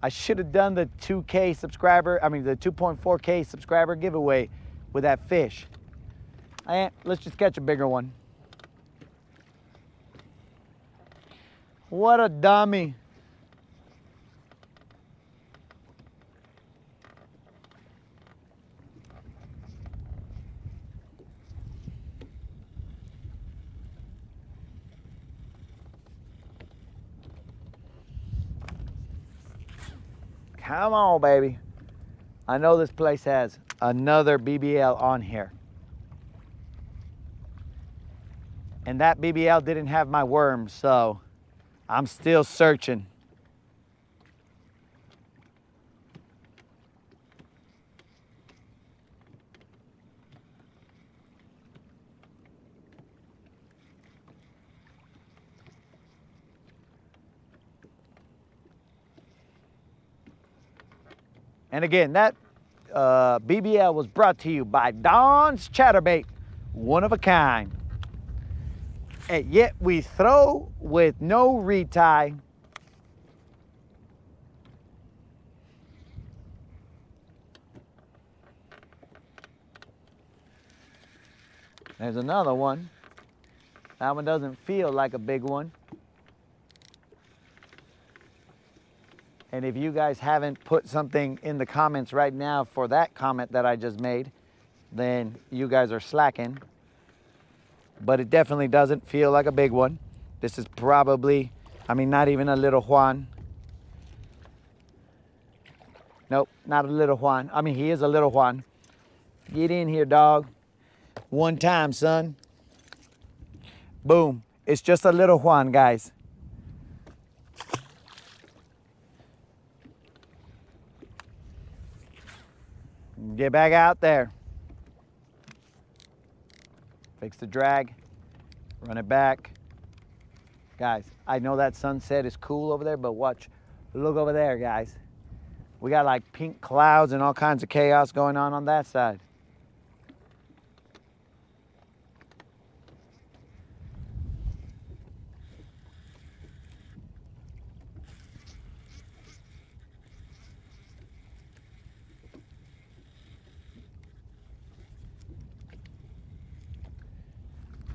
I should have done the 2K subscriber, the 2.4K subscriber giveaway with that fish. Let's just catch a bigger one. What a dummy. Come on, baby. I know this place has another BBL on here. And that BBL didn't have my worm, so I'm still searching. And again, that BBL was brought to you by Don's Chatterbait, one of a kind. And yet we throw with no retie. There's another one. That one doesn't feel like a big one. And if you guys haven't put something in the comments right now for that comment that I just made, then you guys are slacking. But it definitely doesn't feel like a big one. This is probably, not even a little Juan. Nope, not a little Juan. He is a little Juan. Get in here, dog. One time, son. Boom. It's just a little Juan, guys. Get back out there. Fix the drag. Run it back. Guys, I know that sunset is cool over there, but watch. Look over there, guys. We got like pink clouds and all kinds of chaos going on that side.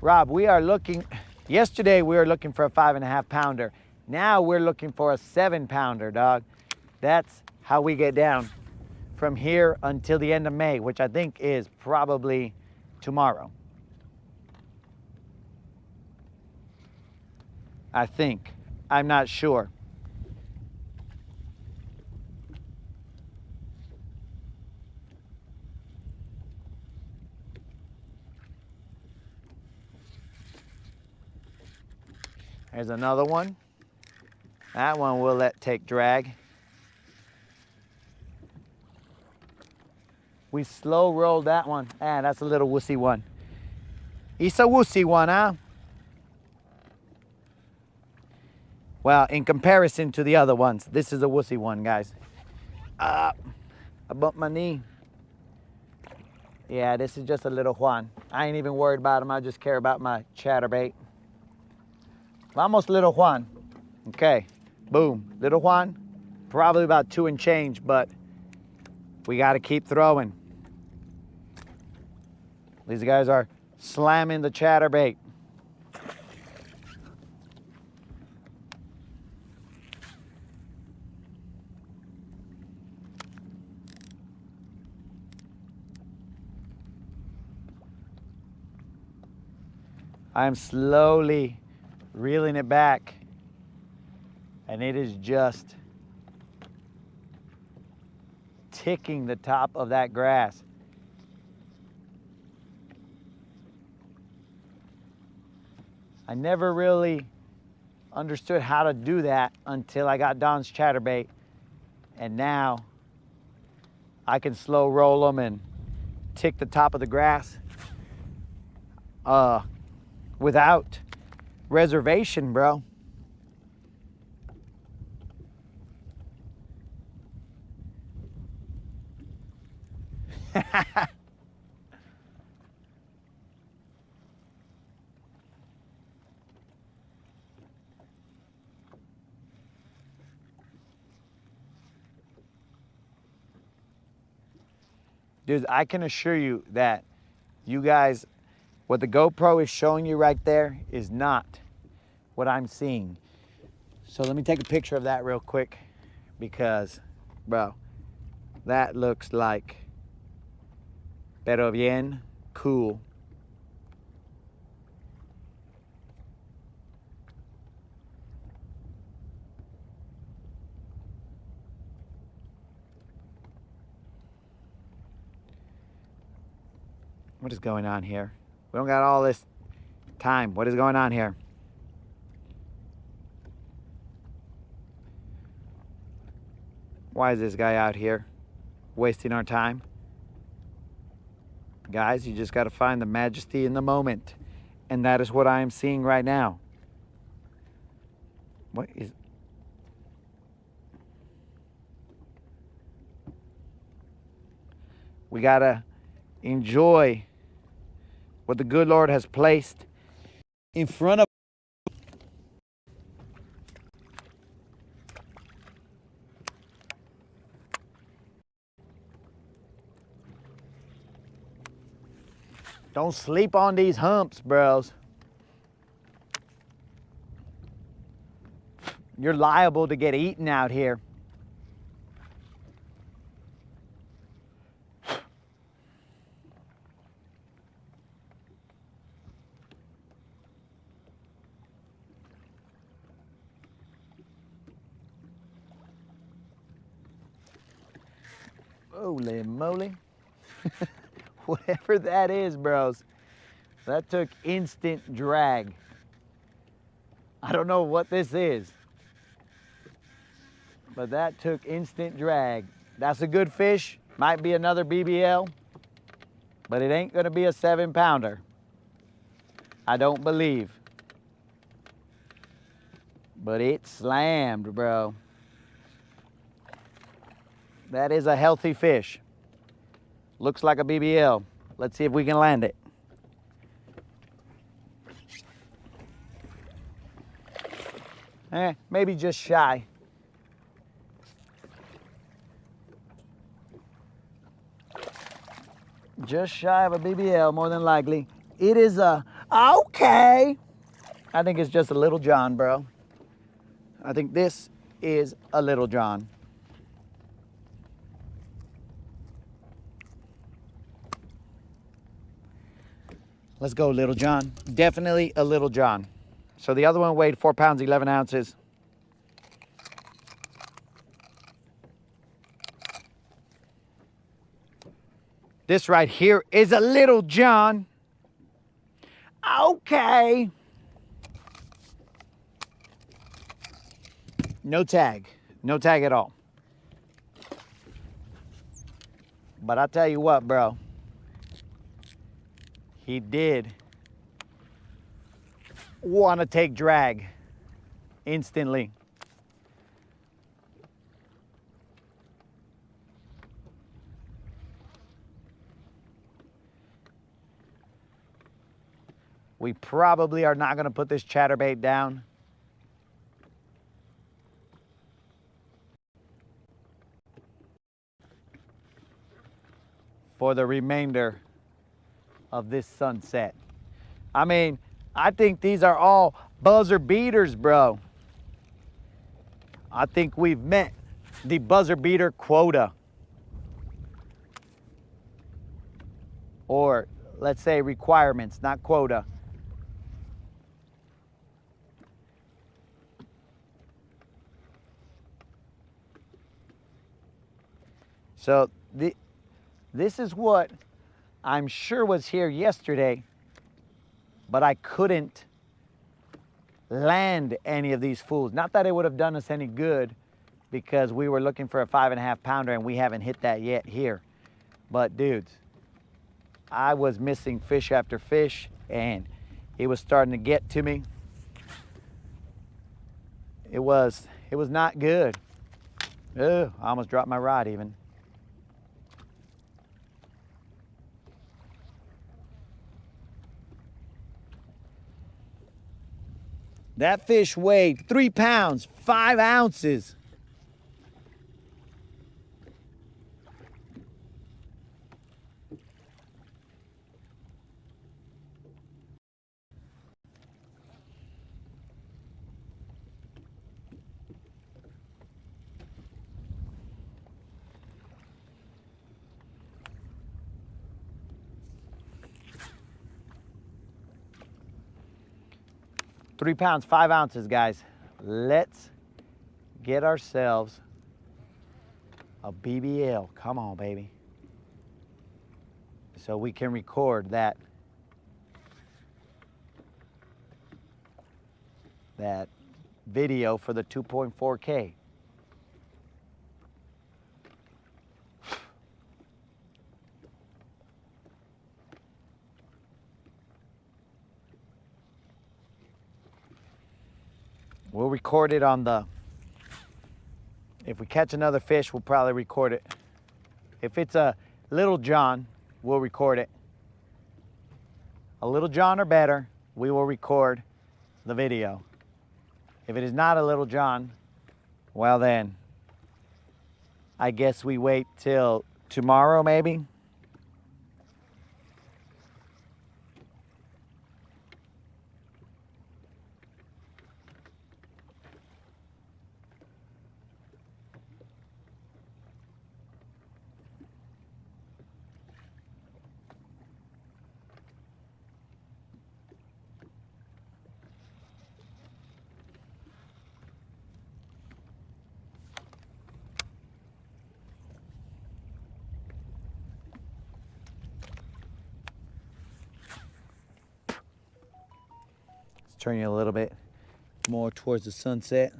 Rob, we are looking, yesterday we were looking for a 5.5 pounder. Now we're looking for a 7 pounder, dog. That's how we get down from here until the end of May, which I think is probably tomorrow. I think. I'm not sure. There's another one. That one we'll let take drag. We slow rolled that one. That's a little wussy one. It's a wussy one, huh? Well, in comparison to the other ones, this is a wussy one, guys. I bumped my knee. Yeah, this is just a little Juan. I ain't even worried about him. I just care about my chatterbait. Vamos, little Juan. Okay, boom. Little Juan, probably about 2 and change, but we got to keep throwing. These guys are slamming the chatterbait. I'm slowly reeling it back, and it is just ticking the top of that grass. I never really understood how to do that until I got Don's chatterbait, and now I can slow roll them and tick the top of the grass without reservation, bro. Dude, I can assure you that you guys, what the GoPro is showing you right there is not what I'm seeing. So let me take a picture of that real quick because, bro, that looks like pero bien cool. What is going on here? We don't got all this time. What is going on here? Why is this guy out here wasting our time? Guys, you just got to find the majesty in the moment. And that is what I am seeing right now. What is... We got to enjoy what the good Lord has placed in front of. Don't sleep on these humps, bros. You're liable to get eaten out here. Holy moly. Whatever that is, bros, that took instant drag. I don't know what this is, but that took instant drag. That's a good fish. Might be another BBL, but it ain't gonna be a 7-pounder. I don't believe. But it slammed, bro. That is a healthy fish. Looks like a BBL. Let's see if we can land it. Maybe just shy. Just shy of a BBL, more than likely. It is a, okay. I think it's just a little John, bro. I think this is a little John. Let's go, Little John. Definitely a Little John. So the other one weighed 4 pounds, 11 ounces. This right here is a Little John. Okay. No tag. No tag at all. But I tell you what, bro. He did want to take drag instantly. We probably are not gonna put this chatterbait down. For the remainder of this sunset. I mean, I think these are all buzzer beaters, bro. I think we've met the buzzer beater quota. Or let's say requirements, not quota. So this is what I'm sure was here yesterday, but I couldn't land any of these fools. Not that it would have done us any good, because we were looking for a 5.5 pounder and we haven't hit that yet here. But dudes, I was missing fish after fish and it was starting to get to me. It was not good. Ugh, I almost dropped my rod even. That fish weighed 3 pounds, 5 ounces. Three pounds, 5 ounces, guys. Let's get ourselves a BBL. Come on, baby. So we can record that video for the 2.4K. We'll record it on the, if we catch another fish, we'll probably record it. If it's a Little John, we'll record it. A Little John or better, we will record the video. If it is not a Little John, well then, I guess we wait till tomorrow maybe. Turn you a little bit more towards the sunset.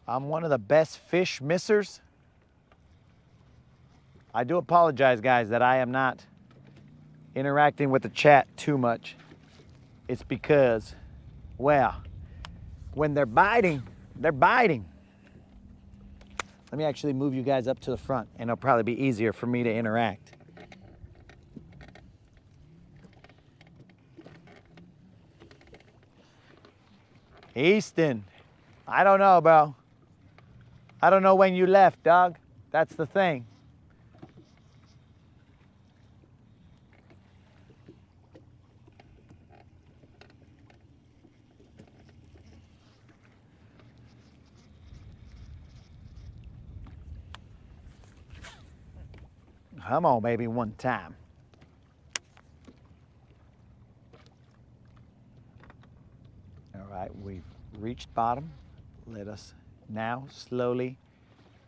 I'm one of the best fish missers. I do apologize, guys, that I am not interacting with the chat too much. It's because, well, when they're biting, they're biting. Let me actually move you guys up to the front, and it'll probably be easier for me to interact. Easton, I don't know, bro. I don't know when you left, dog. That's the thing. Come on, baby, one time. All right, we've reached bottom. Let us now slowly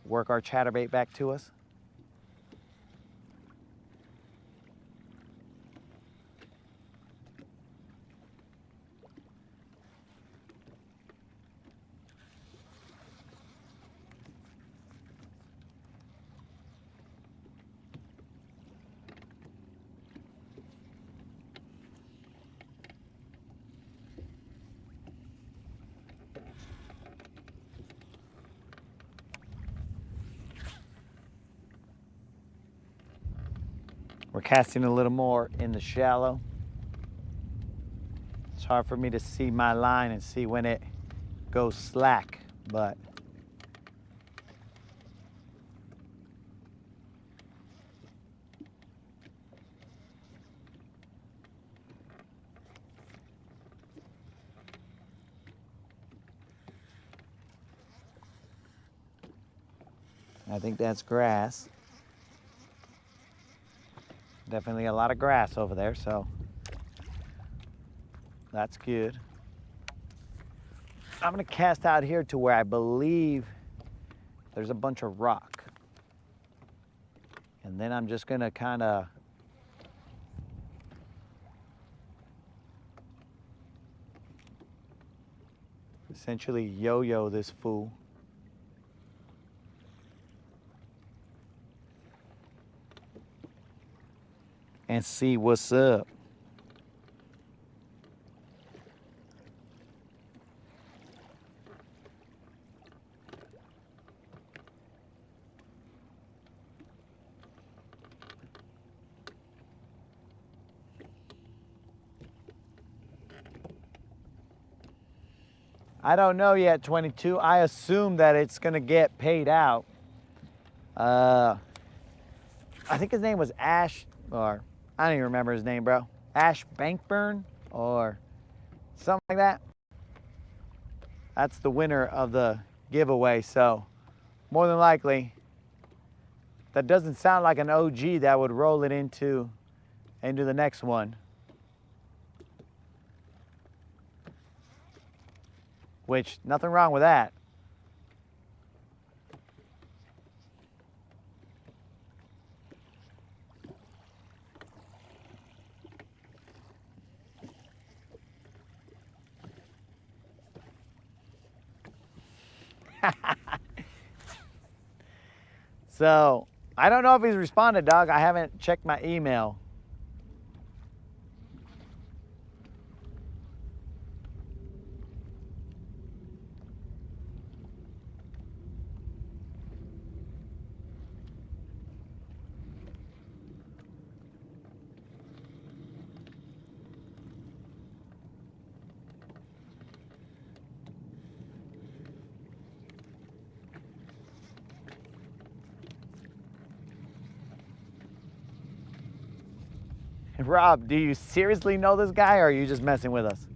work our chatterbait back to us. We're casting a little more in the shallow. It's hard for me to see my line and see when it goes slack, but I think that's grass. Definitely a lot of grass over there, so that's good. I'm gonna cast out here to where I believe there's a bunch of rock. And then I'm just gonna kind of essentially yo-yo this fool. And see what's up. I don't know yet, 22. I assume that it's gonna get paid out. I think his name was Ash, or I don't even remember his name, bro. Ash Bankburn or something like that. That's the winner of the giveaway, so more than likely, that doesn't sound like an OG that would roll it into the next one. Which, nothing wrong with that. So, I don't know if he's responded, dog. I haven't checked my email. Rob, do you seriously know this guy, or are you just messing with us?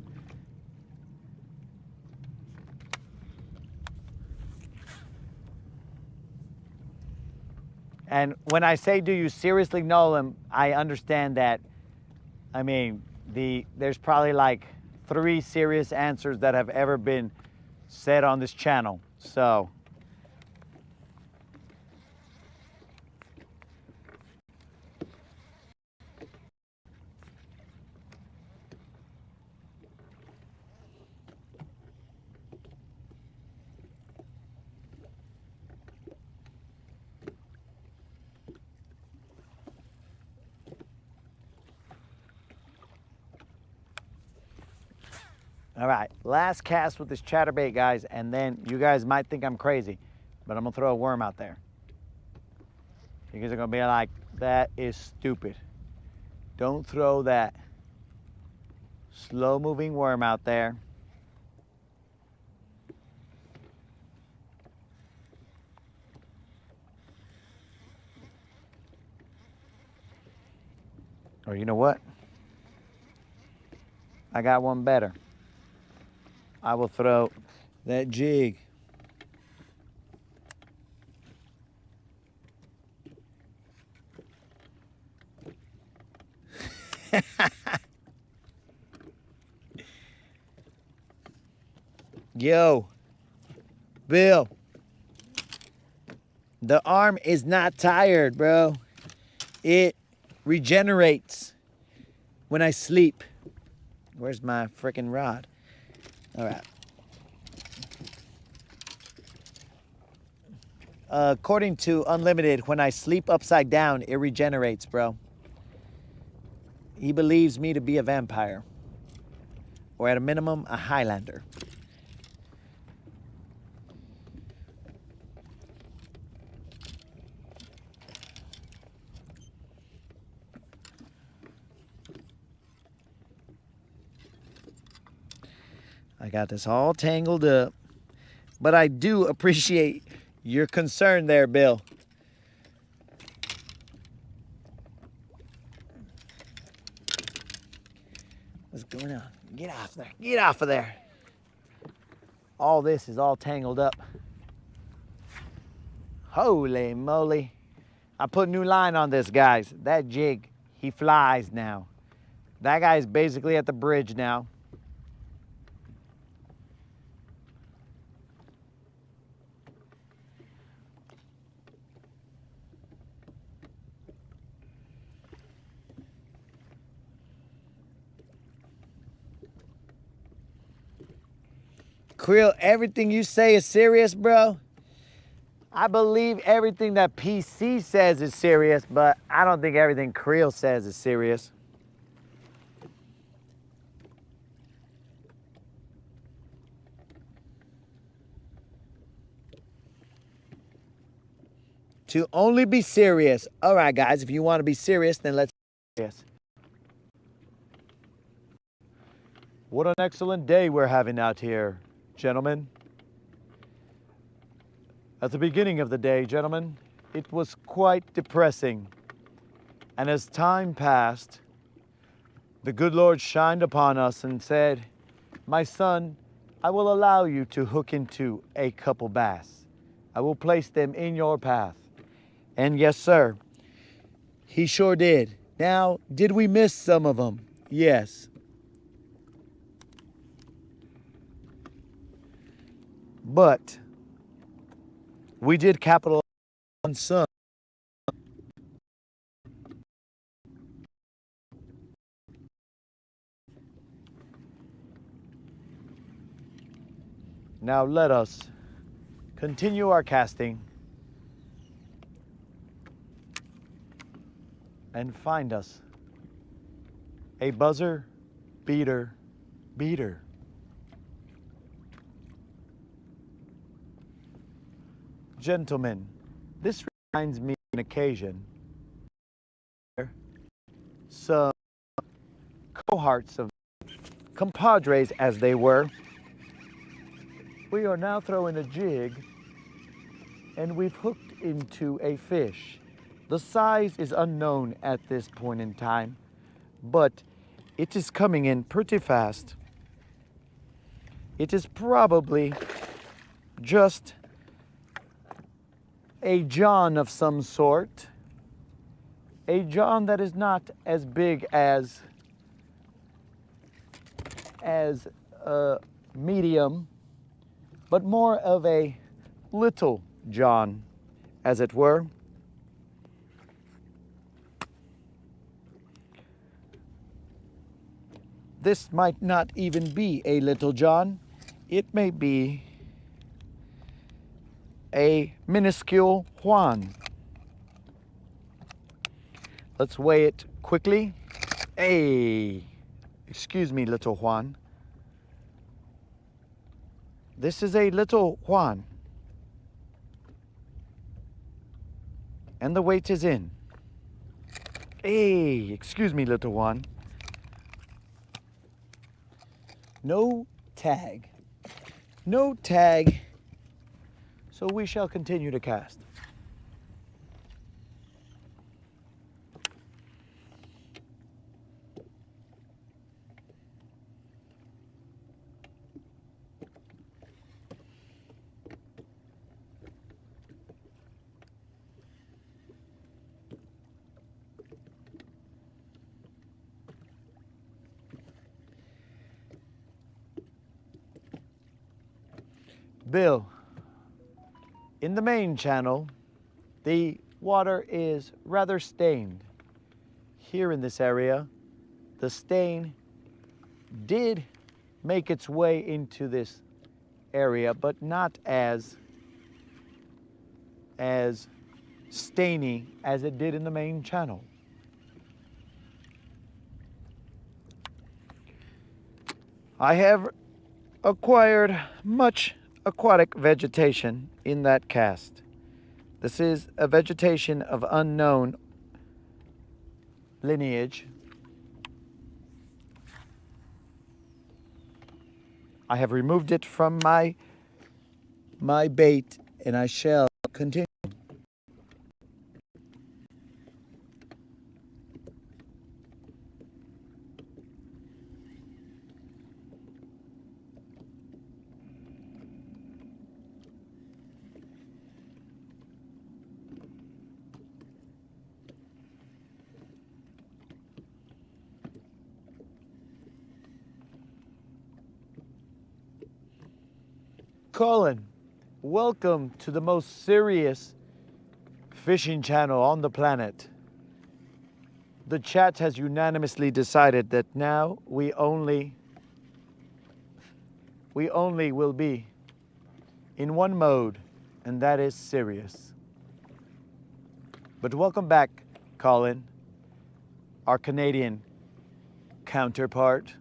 And when I say, do you seriously know him, I understand that, I mean, there's probably like 3 serious answers that have ever been said on this channel. So, all right, last cast with this chatterbait, guys, and then you guys might think I'm crazy, but I'm gonna throw a worm out there. You guys are gonna be like, that is stupid. Don't throw that slow-moving worm out there. Or you know what? I got one better. I will throw that jig. Yo, Bill, the arm is not tired, bro. It regenerates when I sleep. Where's my freaking rod? All right. According to Unlimited, when I sleep upside down, it regenerates, bro. He believes me to be a vampire. Or at a minimum, a Highlander. I got this all tangled up. But I do appreciate your concern there, Bill. What's going on? Get off there. Get off of there. All this is all tangled up. Holy moly. I put new line on this, guys. That jig, he flies now. That guy's basically at the bridge now. Creel, everything you say is serious, bro. I believe everything that PC says is serious, but I don't think everything Creel says is serious. To only be serious. All right, guys, if you want to be serious, then let's be serious. What an excellent day we're having out here, gentlemen. At the beginning of the day, gentlemen, it was quite depressing. And as time passed, the good Lord shined upon us and said, "My son, I will allow you to hook into a couple bass. I will place them in your path." And yes, sir, he sure did. Now, did we miss some of them? Yes. But we did capitalize on some. Now let us continue our casting and find us a buzzer beater. Gentlemen, this reminds me of an occasion. Some cohorts of compadres, as they were. We are now throwing a jig, and we've hooked into a fish. The size is unknown at this point in time, but it is coming in pretty fast. It is probably just a john of some sort. A john that is not as big as a medium, but more of a little john, as it were. This might not even be a little john. It may be a minuscule Juan. Let's weigh it quickly. Hey, excuse me, little Juan. This is a little Juan. And the weight is in. Hey, excuse me, little Juan. No tag. No tag. So we shall continue to cast. Bill, in the main channel, the water is rather stained. Here in this area, the stain did make its way into this area, but not as stainy as it did in the main channel. I have acquired much aquatic vegetation in that cast. This is a vegetation of unknown lineage. I have removed it from my bait, and I shall continue. Colin, welcome to the most serious fishing channel on the planet. The chat has unanimously decided that now we only will be in one mode, and that is serious. But welcome back, Colin, our Canadian counterpart.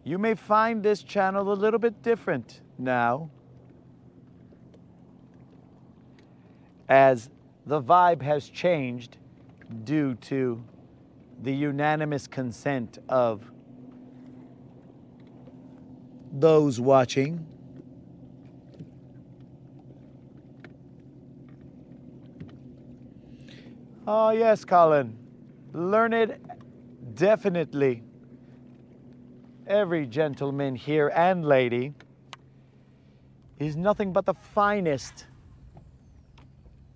You may find this channel a little bit different now, as the vibe has changed due to the unanimous consent of those watching. Oh yes, Colin. Learned, definitely. Every gentleman here and lady is nothing but the finest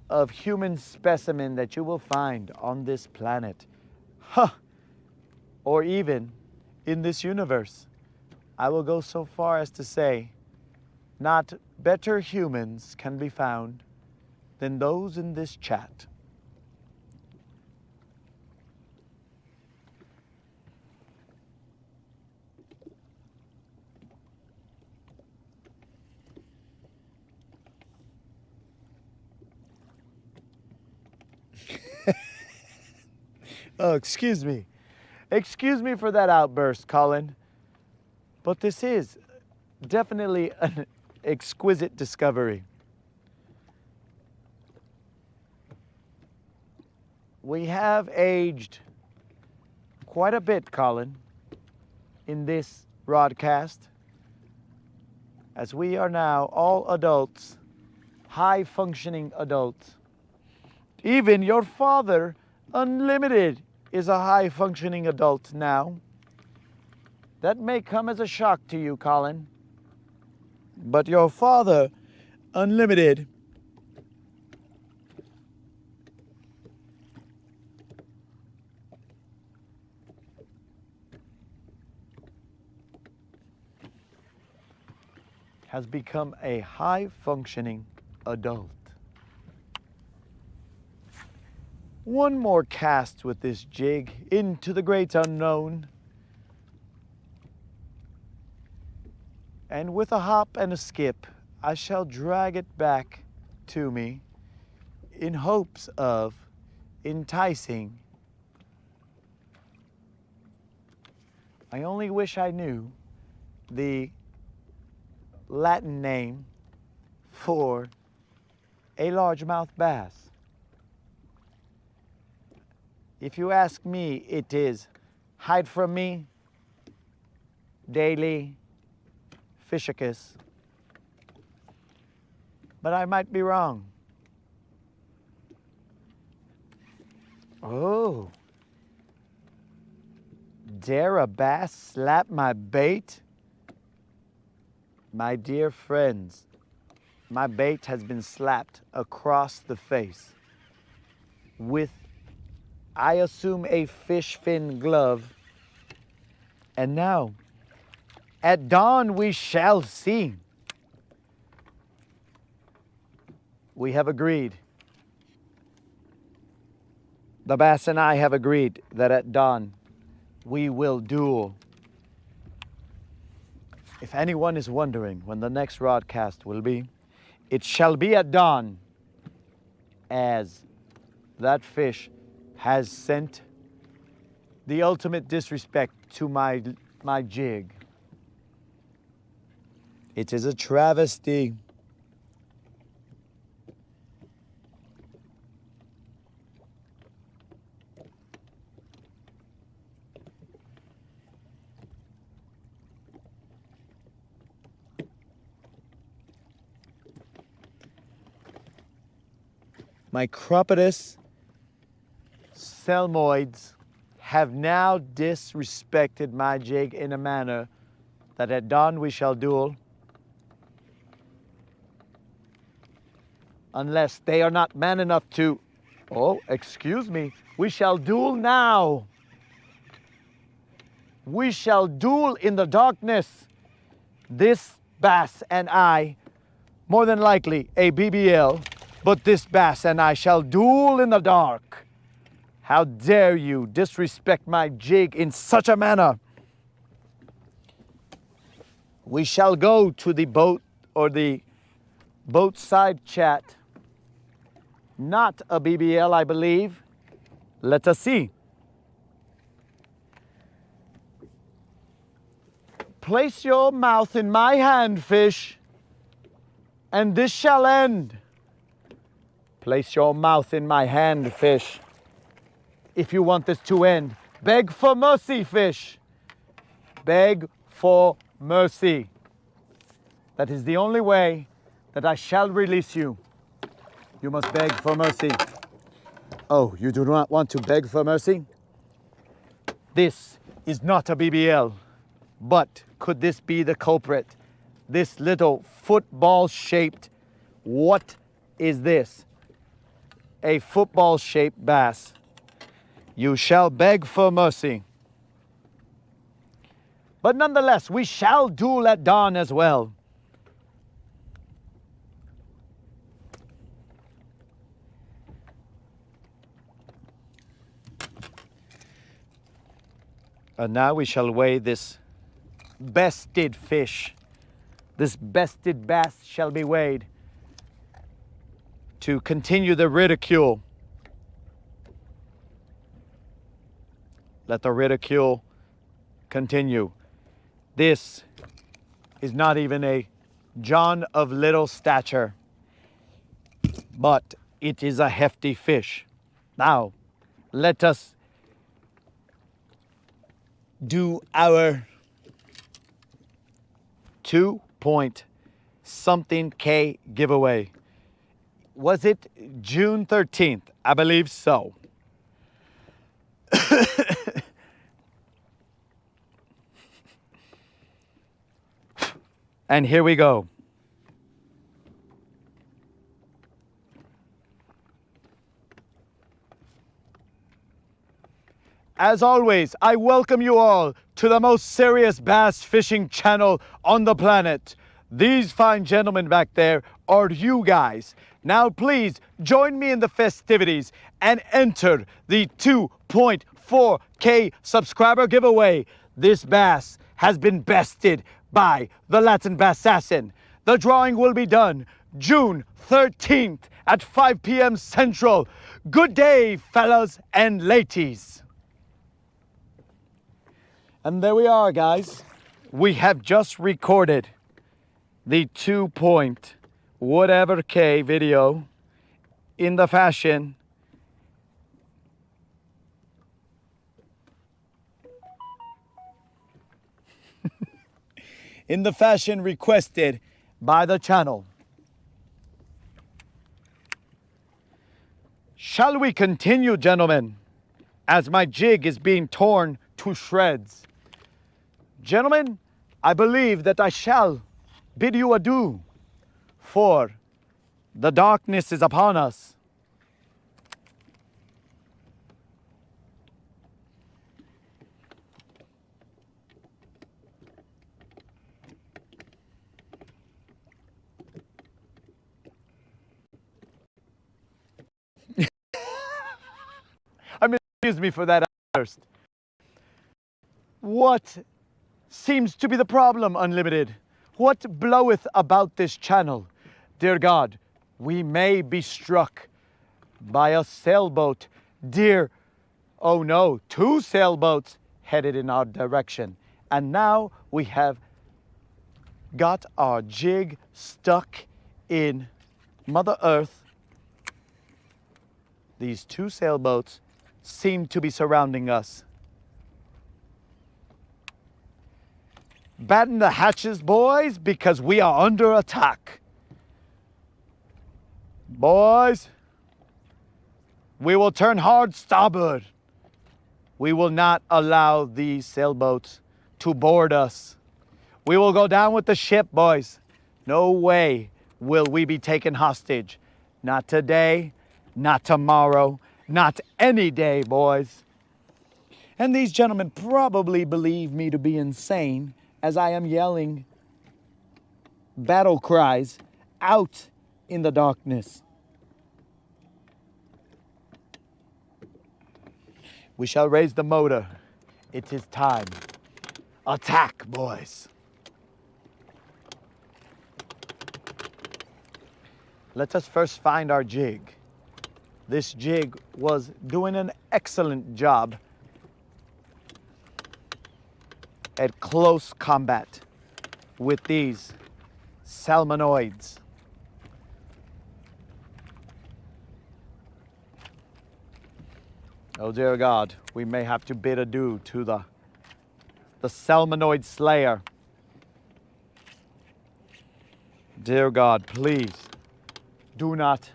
of human specimen that you will find on this planet. Huh. Or even in this universe. I will go so far as to say, not better humans can be found than those in this chat. Oh, excuse me. Excuse me for that outburst, Colin. But this is definitely an exquisite discovery. We have aged quite a bit, Colin, in this Rodcast, as we are now all adults, high-functioning adults. Even your father, Unlimited, is a high-functioning adult now. That may come as a shock to you, Colin. But your father, Unlimited, has become a high-functioning adult. One more cast with this jig into the great unknown. And with a hop and a skip, I shall drag it back to me in hopes of enticing. I only wish I knew the Latin name for a largemouth bass. If you ask me, it is hide from me, daily, fishicus. But I might be wrong. Oh. Dare a bass slap my bait? My dear friends, my bait has been slapped across the face with, I assume, a fish fin glove. And now, at dawn we shall see. We have agreed. The bass and I have agreed that at dawn we will duel. If anyone is wondering when the next Rodcast will be, it shall be at dawn, as that fish has sent the ultimate disrespect to my jig. It is a travesty. My Cropetus selmoids have now disrespected my jig in a manner that at dawn we shall duel, unless they are not man enough to, oh, excuse me, we shall duel now. We shall duel in the darkness. This bass and I, more than likely a BBL, but this bass and I shall duel in the dark. How dare you disrespect my jig in such a manner? We shall go to the boat or the boat side chat. Not a BBL, I believe. Let us see. Place your mouth in my hand, fish, and this shall end. Place your mouth in my hand, fish, if you want this to end. Beg for mercy, fish. Beg for mercy. That is the only way that I shall release you. You must beg for mercy. Oh, you do not want to beg for mercy? This is not a BBL, but could this be the culprit? This little football-shaped, what is this? A football-shaped bass. You shall beg for mercy. But nonetheless, we shall duel at dawn as well. And now we shall weigh this bested fish. This bested bass shall be weighed to continue the ridicule. Let the ridicule continue. This is not even a John of little stature, but it is a hefty fish. Now, let us do our 2-point something K giveaway. Was it June 13th? I believe so. And here we go. As always, I welcome you all to the most serious bass fishing channel on the planet. These fine gentlemen back there are you guys. Now please join me in the festivities and enter the 2.4K subscriber giveaway. This bass has been bested by the Latin Bassassin. The drawing will be done June 13th at 5 p.m. Central. Good day, fellas and ladies. And there we are, guys. We have just recorded the 2-point whatever K video in the fashion requested by the channel. Shall we continue, gentlemen, as my jig is being torn to shreds? Gentlemen, I believe that I shall bid you adieu, for the darkness is upon us. I mean, excuse me for that first. What seems to be the problem, Unlimited? What bloweth about this channel? Dear God, we may be struck by a sailboat. Dear, oh no, 2 sailboats headed in our direction. And now we have got our jig stuck in Mother Earth. These 2 sailboats seem to be surrounding us. Batten the hatches, boys, because we are under attack. Boys, We will turn hard starboard. We will not allow these sailboats to board us. We will go down with the ship, boys. No way will we be taken hostage. Not today, not tomorrow, not any day, boys. And these gentlemen probably believe me to be insane as I am yelling battle cries out in the darkness. We shall raise the motor. It is time. Attack, boys. Let us first find our jig. This jig was doing an excellent job at close combat with these salmonoids. Oh dear God, we may have to bid adieu to the salmonoid slayer. Dear God, please do not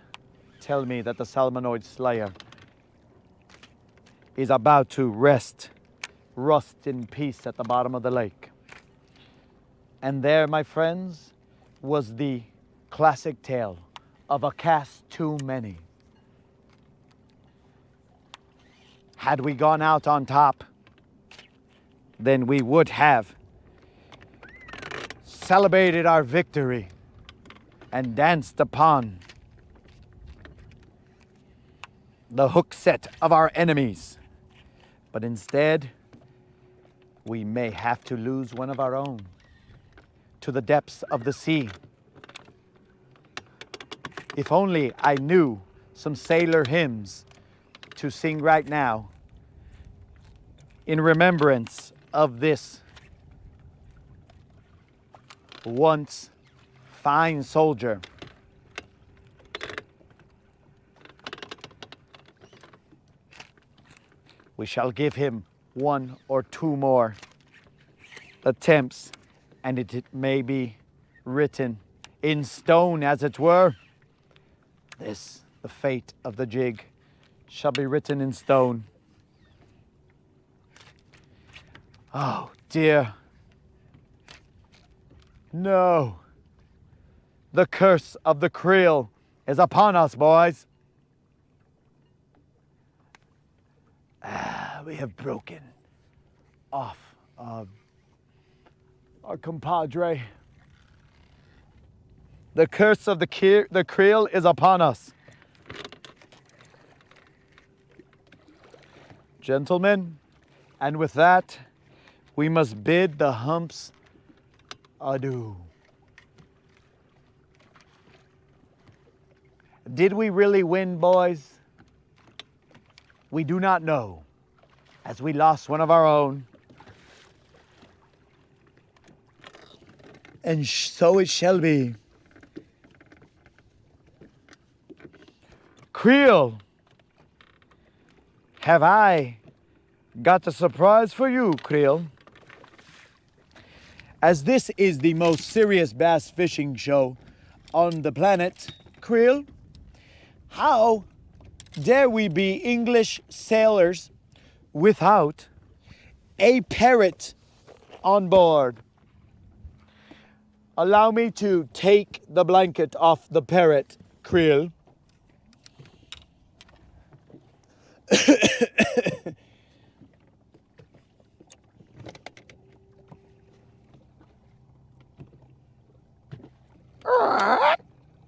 tell me that the salmonoid slayer is about to rust in peace at the bottom of the lake. And there, my friends, was the classic tale of a cast too many. Had we gone out on top, then we would have celebrated our victory and danced upon the hook set of our enemies. But instead, we may have to lose one of our own to the depths of the sea. If only I knew some sailor hymns to sing right now in remembrance of this once fine soldier. We shall give him one or two more attempts, and it may be written in stone, as it were. This, the fate of the jig, shall be written in stone. Oh dear. No. The curse of the creel is upon us, boys. We have broken off our compadre. The curse of the creel is upon us. Gentlemen, and with that, we must bid the humps adieu. Did we really win, boys? We do not know, as we lost one of our own. And so it shall be. Creel, have I got a surprise for you, Creel? As this is the most serious bass fishing show on the planet, Creel, how dare we be English sailors without a parrot on board? Allow me to take the blanket off the parrot, Creel.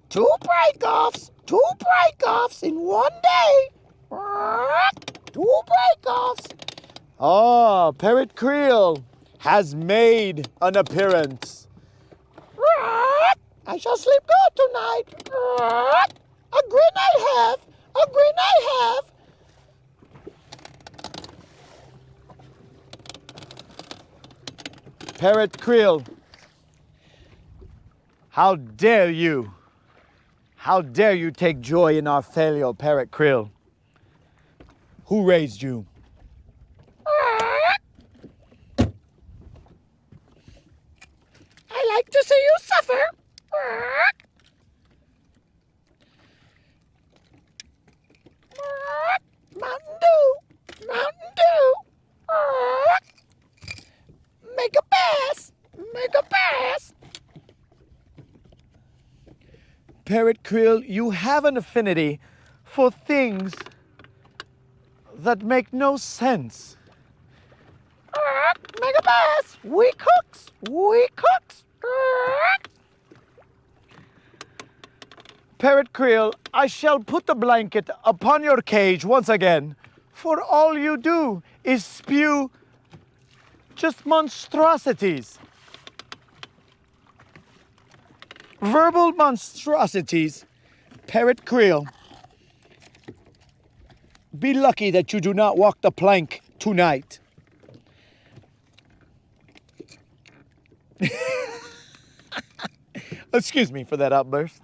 Two break-offs in one day. Two break-offs. Oh, Parrot Creel has made an appearance. I shall sleep good tonight. A grin I have. Parrot Creel, how dare you? How dare you take joy in our failure, Parrot Creel? Who raised you? I like to see you suffer. Parrot Krill, you have an affinity for things that make no sense. Megabass, we cooks. Parrot Krill, I shall put the blanket upon your cage once again, for all you do is spew just monstrosities. Verbal monstrosities. Parrot Krill, be lucky that you do not walk the plank tonight. Excuse me for that outburst.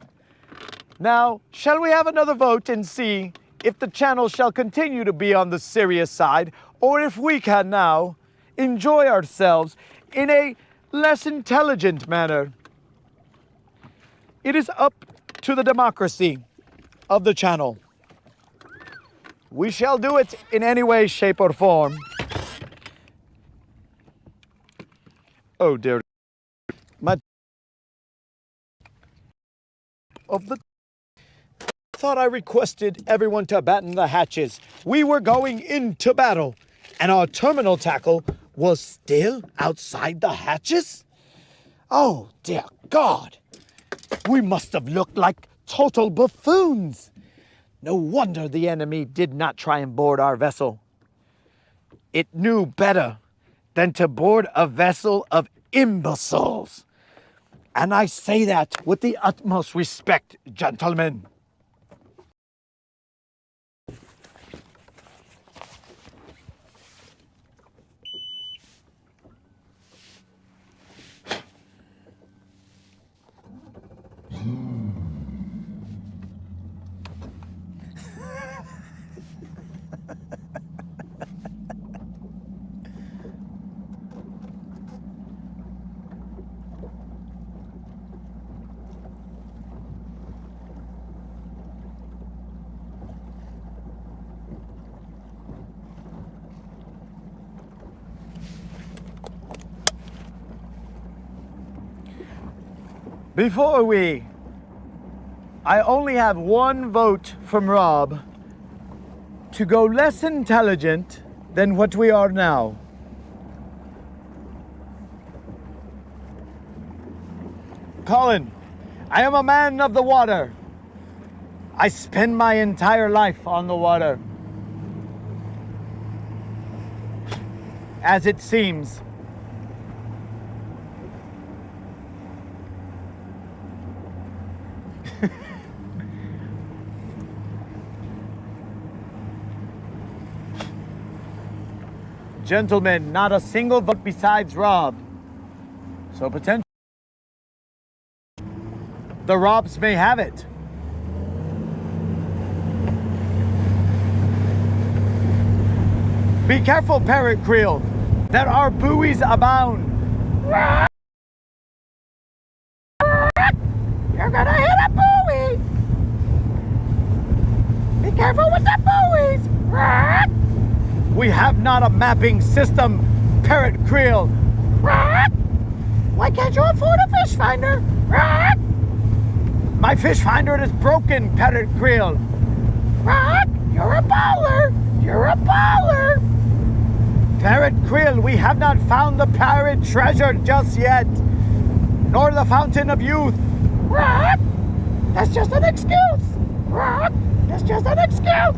Now, shall we have another vote and see if the channel shall continue to be on the serious side, or if we can now enjoy ourselves in a less intelligent manner? It is up to the democracy of the channel. We shall do it in any way, shape, or form. Oh dear. My of the thought I requested everyone to batten the hatches. We were going into battle, and our terminal tackle was still outside the hatches? Oh dear God. We must have looked like total buffoons. No wonder the enemy did not try and board our vessel. It knew better than to board a vessel of imbeciles. And I say that with the utmost respect, gentlemen. Before I only have one vote from Rob to go less intelligent than what we are now. Colin, I am a man of the water. I spend my entire life on the water. As it seems, gentlemen, not a single vote besides Rob. So potentially, the Robs may have it. Be careful, Parrot Krill. There are buoys abound. You're gonna hit a buoy. Be careful with the buoys. We have not a mapping system, Parrot Krill. Why can't you afford a fish finder? My fish finder is broken, Parrot Krill. You're a baller. You're a baller. Parrot Krill, we have not found the pirate treasure just yet, nor the fountain of youth. That's just an excuse. That's just an excuse.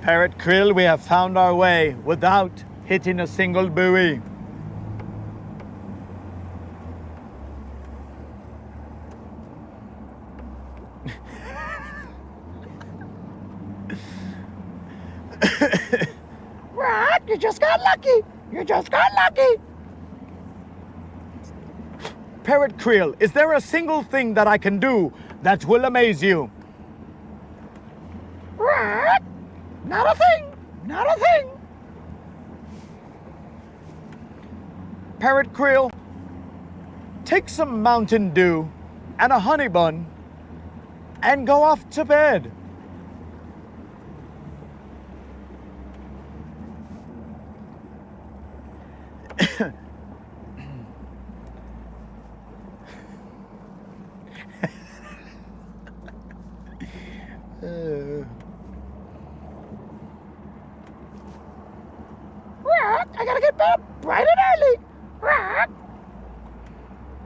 Parrot Krill, we have found our way without hitting a single buoy. You just got lucky. You just got lucky. Parrot Krill, is there a single thing that I can do that will amaze you? Not a thing. Not a thing. Parrot Krill, take some Mountain Dew and a honey bun and go off to bed. I gotta get back bright and early.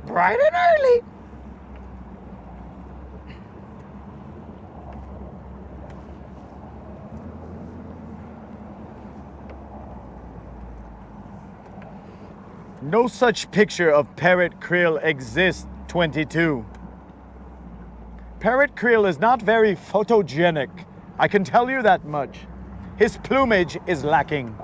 Bright and early. No such picture of Parrot Krill exists, 22. Parrot Krill is not very photogenic. I can tell you that much. His plumage is lacking.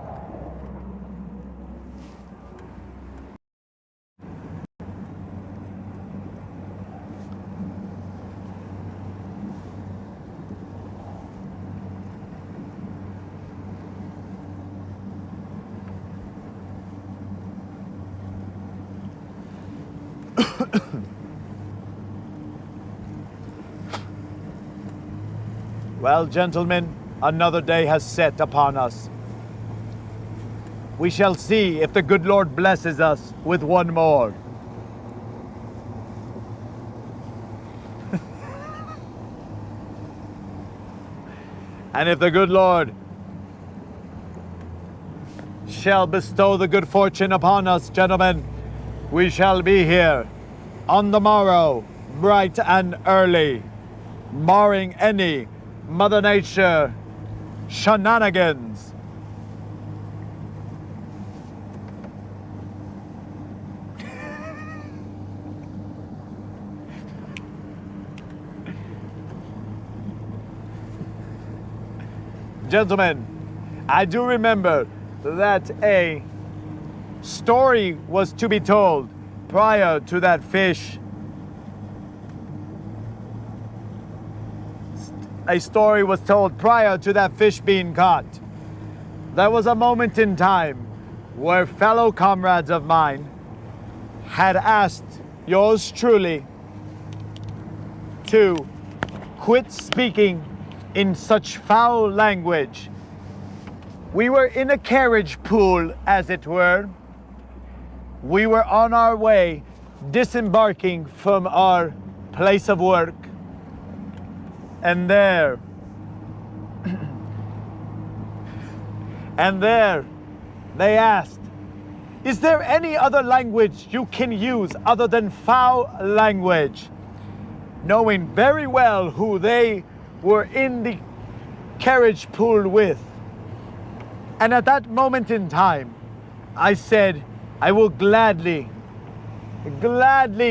Well, gentlemen, another day has set upon us. We shall see if the good Lord blesses us with one more. And if the good Lord shall bestow the good fortune upon us, gentlemen, we shall be here on the morrow, bright and early, barring any Mother Nature shenanigans. Gentlemen, I do remember that a story was to be told prior to that fish. A story was told prior to that fish being caught. There was a moment in time where fellow comrades of mine had asked yours truly to quit speaking in such foul language. We were in a carriage pool, as it were. We were on our way disembarking from our place of work. And there they asked, is there any other language you can use other than foul language? Knowing very well who they were in the carriage pool with. And at that moment in time, I said, I will gladly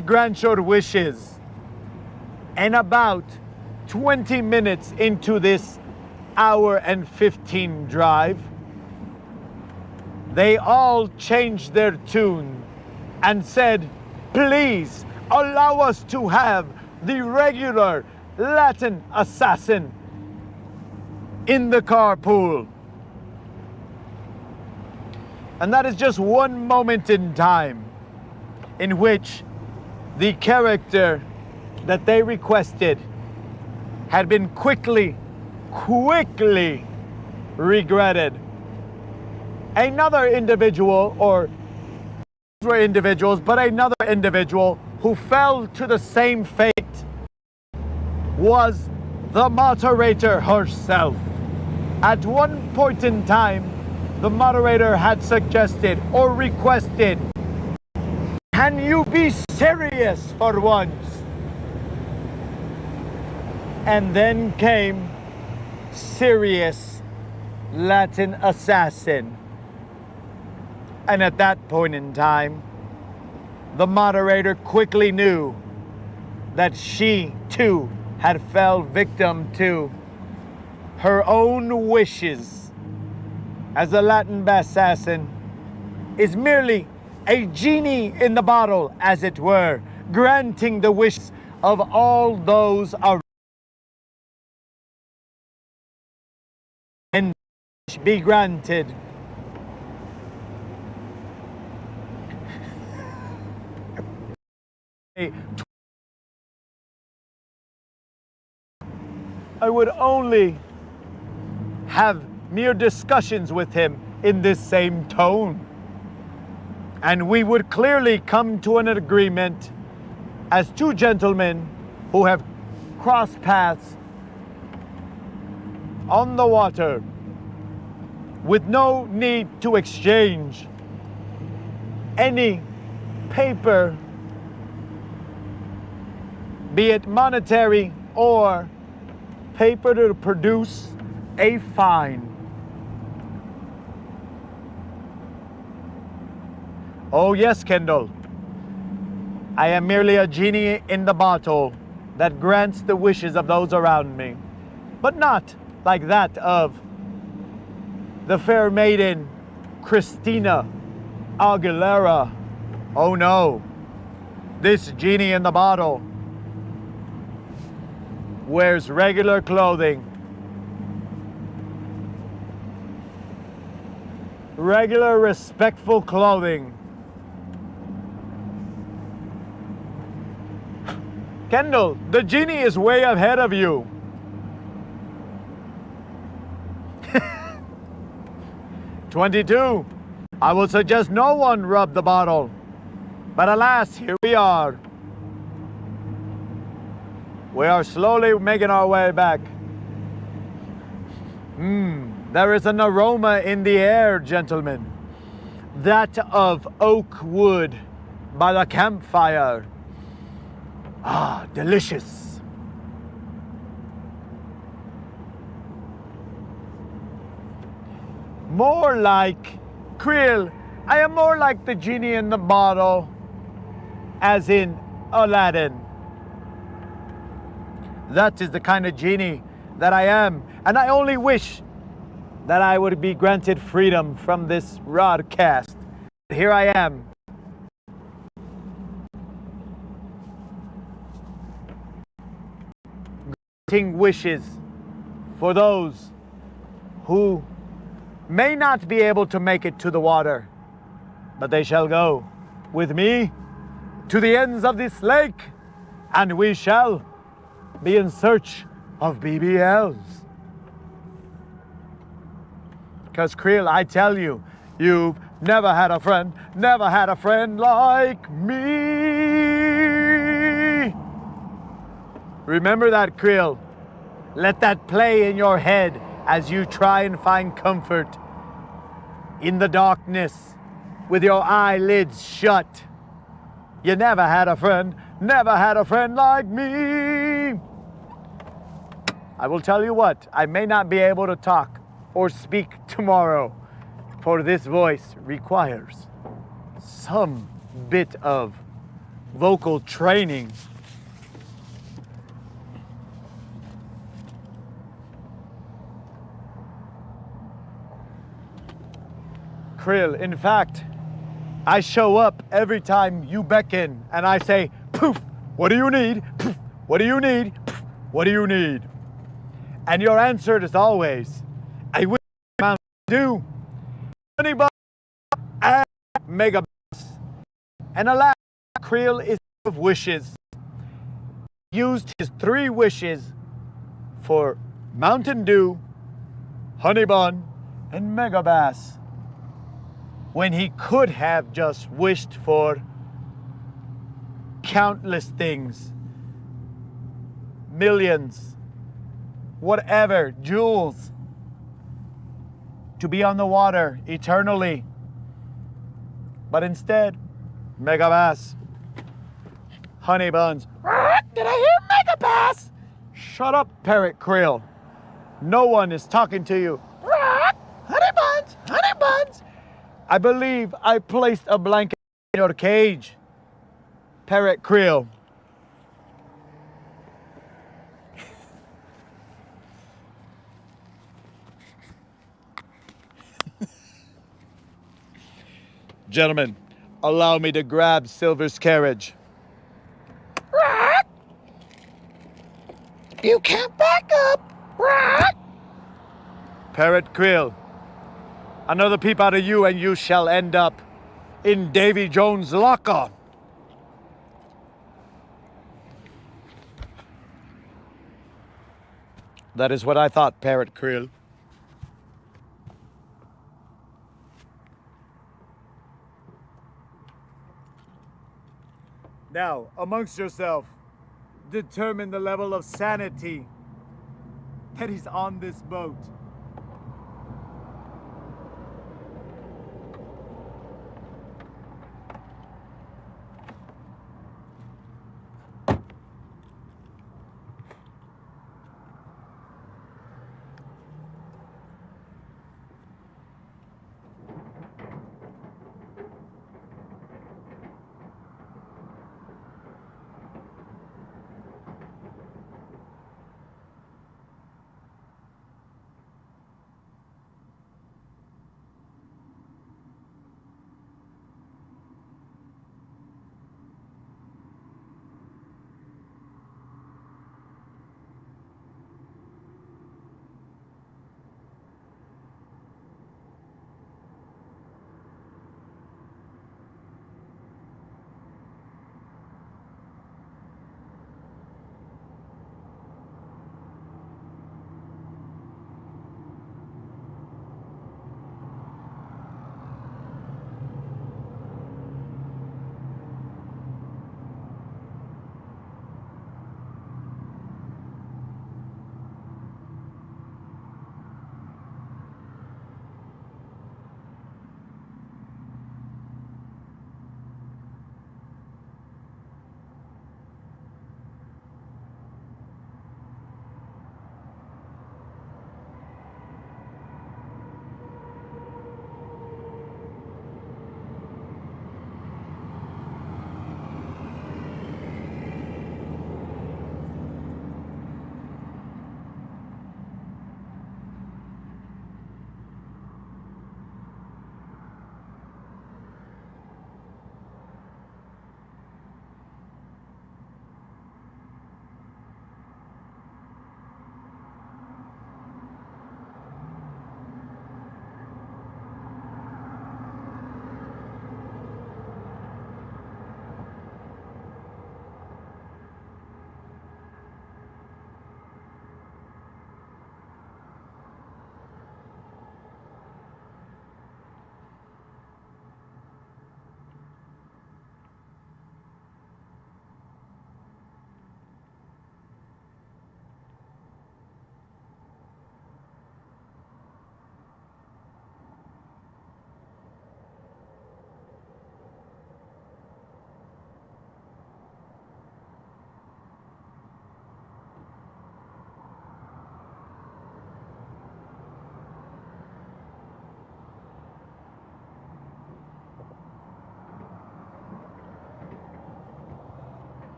grant your wishes. And about 20 minutes into this hour and 15 drive, they all changed their tune and said, please allow us to have the regular Latin assassin in the carpool. And that is just one moment in time in which the character that they requested had been quickly regretted. Another individual, or were individuals, but another individual who fell to the same fate was the moderator herself. At one point in time, the moderator had suggested or requested, can you be serious for once? And then came serious Latin assassin. And at that point in time, the moderator quickly knew that she too had fell victim to her own wishes, as the Latin assassin is merely a genie in the bottle, as it were, granting the wishes of all those around. And be granted. I would only have mere discussions with him in this same tone. And we would clearly come to an agreement as two gentlemen who have crossed paths on the water with no need to exchange any paper, be it monetary or paper to produce a fine. Oh yes, Kendall. I am merely a genie in the bottle that grants the wishes of those around me, but not like that of the fair maiden Christina Aguilera. Oh no, this genie in the bottle wears regular clothing, regular respectful clothing. Kendall, the genie is way ahead of you. "22. I will suggest no one rub the bottle. But alas, here we are. We are slowly making our way back. There is an aroma in the air, gentlemen. That of oak wood by the campfire. Ah, delicious. More like, Krill, I am more like the genie in the bottle, as in Aladdin. That is the kind of genie that I am, and I only wish that I would be granted freedom from this Rodcast. Here I am. Granting wishes for those who may not be able to make it to the water, but they shall go with me to the ends of this lake, and we shall be in search of BBLs. Because Krill, I tell you, you've never had a friend like me. Remember that, Krill. Let that play in your head as you try and find comfort in the darkness with your eyelids shut. You never had a friend like me. I will tell you what, I may not be able to talk or speak tomorrow, for this voice requires some bit of vocal training. Krill, in fact, I show up every time you beckon and I say, "Poof, what do you need? Poof, what do you need? Poof, what do you need?" And your answer is always, "I wish Mountain Dew, anybody, and Mega Bass." And alas, Krill is of wishes. He used his 3 wishes for Mountain Dew, Honey Bun, and Mega Bass, when he could have just wished for countless things, millions, whatever, jewels, to be on the water eternally. But instead, Mega Bass, Honey Buns. Did I hear Mega Bass? Shut up, Parrot Krill. No one is talking to you. Honey Buns, Honey Buns. I believe I placed a blanket in your cage, Parrot Krill. Gentlemen, allow me to grab Silver's carriage. You can't back up. Parrot Krill, another peep out of you and you shall end up in Davy Jones' locker. That is what I thought, Parrot Krill. Now, amongst yourself, determine the level of sanity that is on this boat.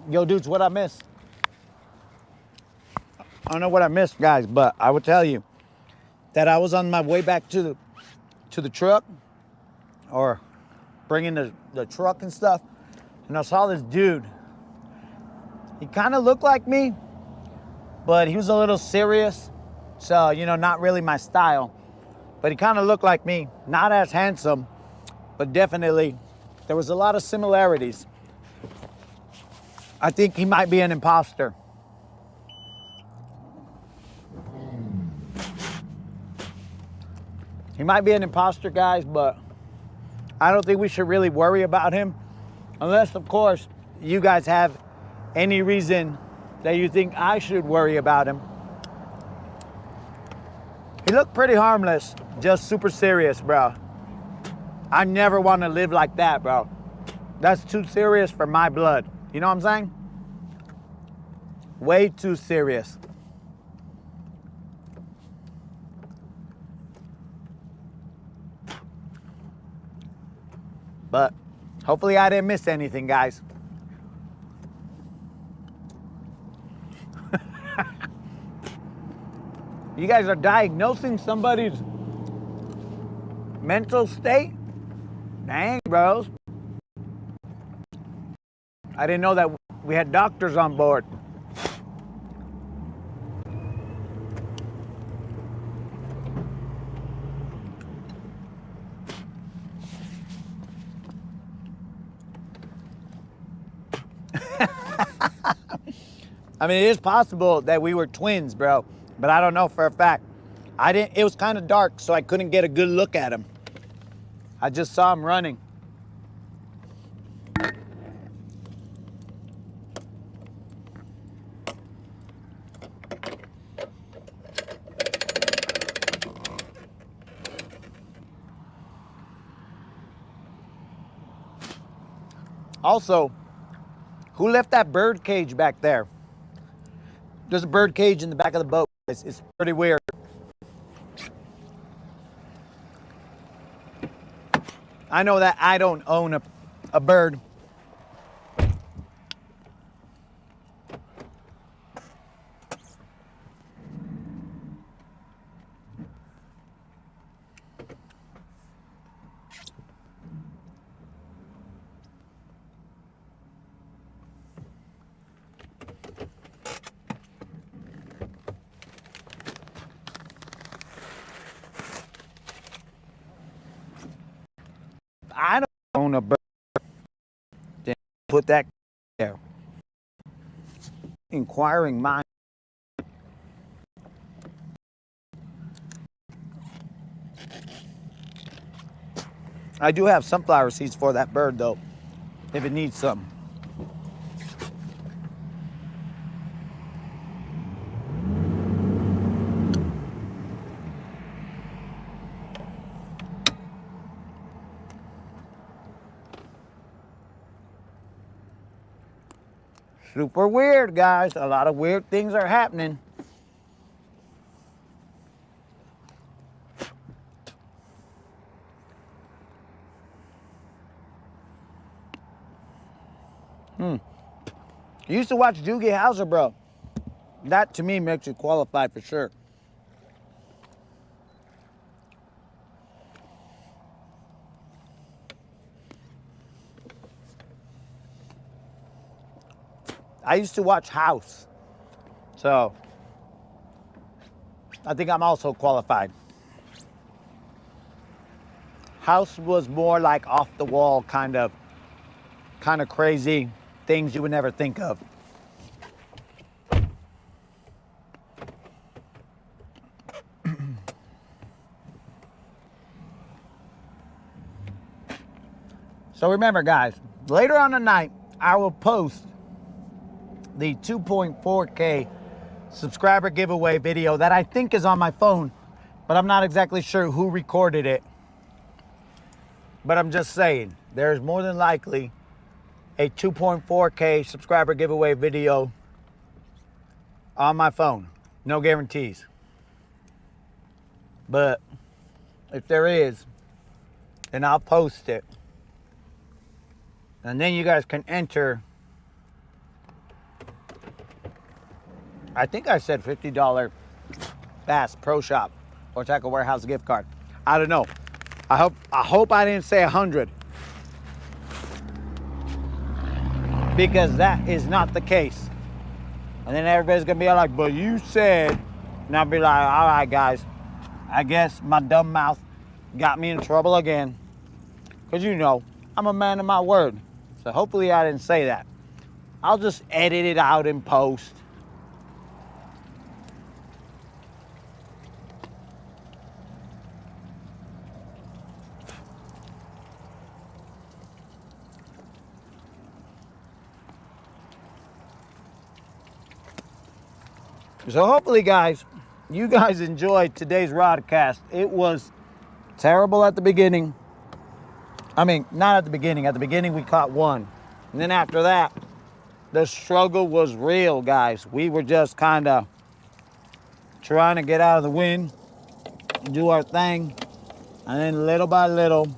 Yo, dudes, what I missed? I don't know what I missed, guys, but I would tell you that I was on my way back to the truck, or bringing the truck and stuff, and I saw this dude. He kind of looked like me, but he was a little serious, so, you know, not really my style. But he kind of looked like me, not as handsome, but definitely there was a lot of similarities. I think he might be an imposter. He might be an imposter, guys, but I don't think we should really worry about him, unless, of course, you guys have any reason that you think I should worry about him. He looked pretty harmless, just super serious, bro. I never want to live like that, bro. That's too serious for my blood. You know what I'm saying? Way too serious. But hopefully I didn't miss anything, guys. You guys are diagnosing somebody's mental state? Dang, bros. I didn't know that we had doctors on board. I mean, it is possible that we were twins, bro, but I don't know for a fact. It was kind of dark, so I couldn't get a good look at him. I just saw him running. Also, who left that bird cage back there? There's a bird cage in the back of the boat. It's pretty weird. I know that I don't own a bird. I don't own a bird. Then put that there. Inquiring mind. I do have sunflower seeds for that bird though, if it needs some. Super weird, guys. A lot of weird things are happening. You used to watch Doogie Howser, bro. That to me makes you qualified for sure. I used to watch House, so I think I'm also qualified. House was more like off the wall, kind of crazy things you would never think of. So remember, guys, later on tonight, I will post the 2.4K subscriber giveaway video that I think is on my phone, but I'm not exactly sure who recorded it. But I'm just saying, there's more than likely a 2.4K subscriber giveaway video on my phone. No guarantees. But if there is, then I'll post it. And then you guys can enter. I think I said $50 Bass Pro Shop or Tackle Warehouse gift card. I don't know. I hope I didn't say 100. Because that is not the case. And then everybody's gonna be like, but you said, and I'll be like, all right, guys, I guess my dumb mouth got me in trouble again. Because you know, I'm a man of my word. So hopefully I didn't say that. I'll just edit it out in post. So hopefully, guys, you guys enjoyed today's Rodcast. It was terrible at the beginning. I mean, not at the beginning. At the beginning, we caught one. And then after that, the struggle was real, guys. We were just kind of trying to get out of the wind, do our thing. And then little by little,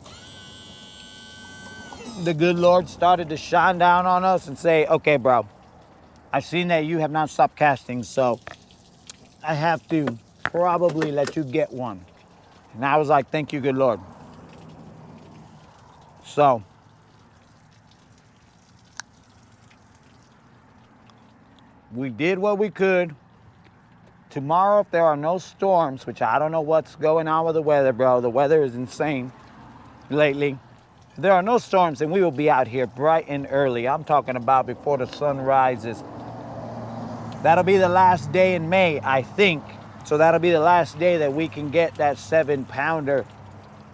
the good Lord started to shine down on us and say, okay, bro, I've seen that you have not stopped casting, so I have to probably let you get one. And I was like, thank you, good Lord. So, we did what we could. Tomorrow, if there are no storms, which I don't know what's going on with the weather, bro. The weather is insane lately. If there are no storms, then we will be out here bright and early. I'm talking about before the sun rises. That'll be the last day in May, I think. So that'll be the last day that we can get that 7-pounder.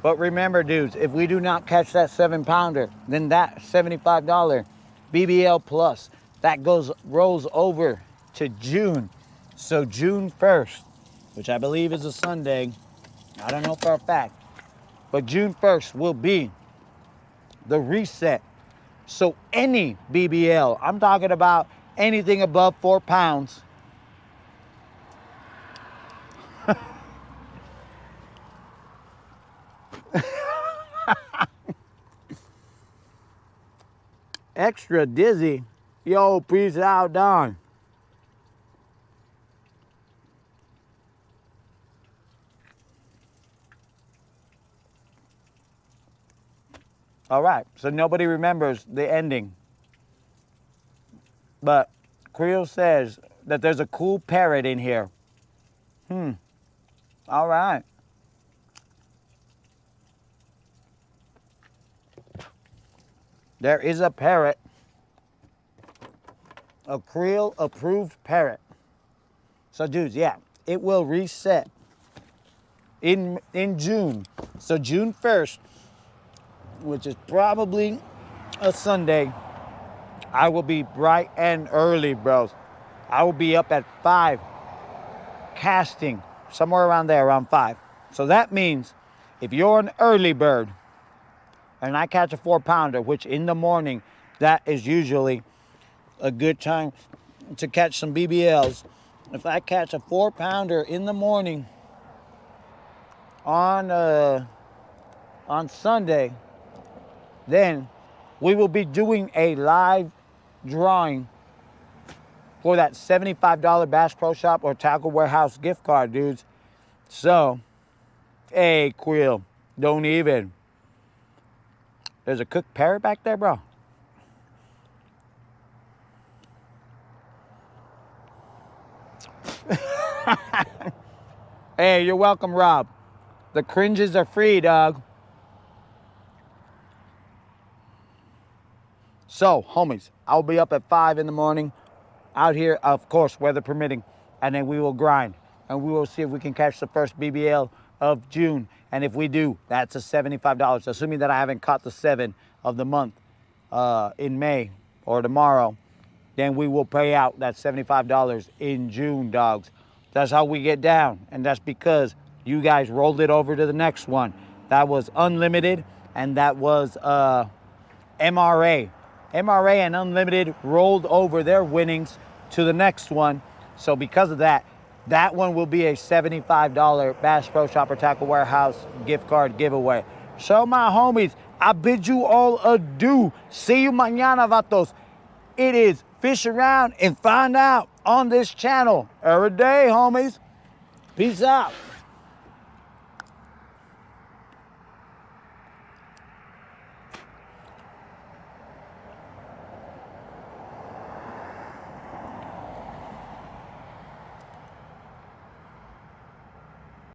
But remember, dudes, if we do not catch that 7-pounder, then that $75 BBL plus, that rolls over to June. So June 1st, which I believe is a Sunday, I don't know for a fact, but June 1st will be the reset. So any BBL, I'm talking about anything above 4 pounds, extra dizzy. Yo, peace out, Don. All right, so nobody remembers the ending. But Creel says that there's a cool parrot in here. All right. There is a parrot. A Creel approved parrot. So dudes, yeah, it will reset in June. So June 1st, which is probably a Sunday, I will be bright and early, bros. I will be up at 5 casting, somewhere around there, around 5. So that means if you're an early bird and I catch a 4-pounder, which in the morning, that is usually a good time to catch some BBLs. If I catch a 4-pounder in the morning on Sunday, then we will be doing a live drawing for that $75 Bass Pro Shop or Tackle Warehouse gift card, dudes. So, hey, Quill, don't even. There's a cooked parrot back there, bro. Hey, you're welcome, Rob. The cringes are free, dog. So, homies, I'll be up at 5 in the morning, out here, of course, weather permitting, and then we will grind, and we will see if we can catch the first BBL of June. And if we do, that's a $75, assuming that I haven't caught the 7 of the month in May or tomorrow, then we will pay out that $75 in June, dogs. That's how we get down, and that's because you guys rolled it over to the next one. That was Unlimited, and that was MRA. MRA and Unlimited rolled over their winnings to the next one. So because of that, that one will be a $75 Bass Pro Shop or Tackle Warehouse gift card giveaway. So my homies, I bid you all adieu. See you mañana, vatos. It is Fish Around and Find Out on this channel every day, homies. Peace out.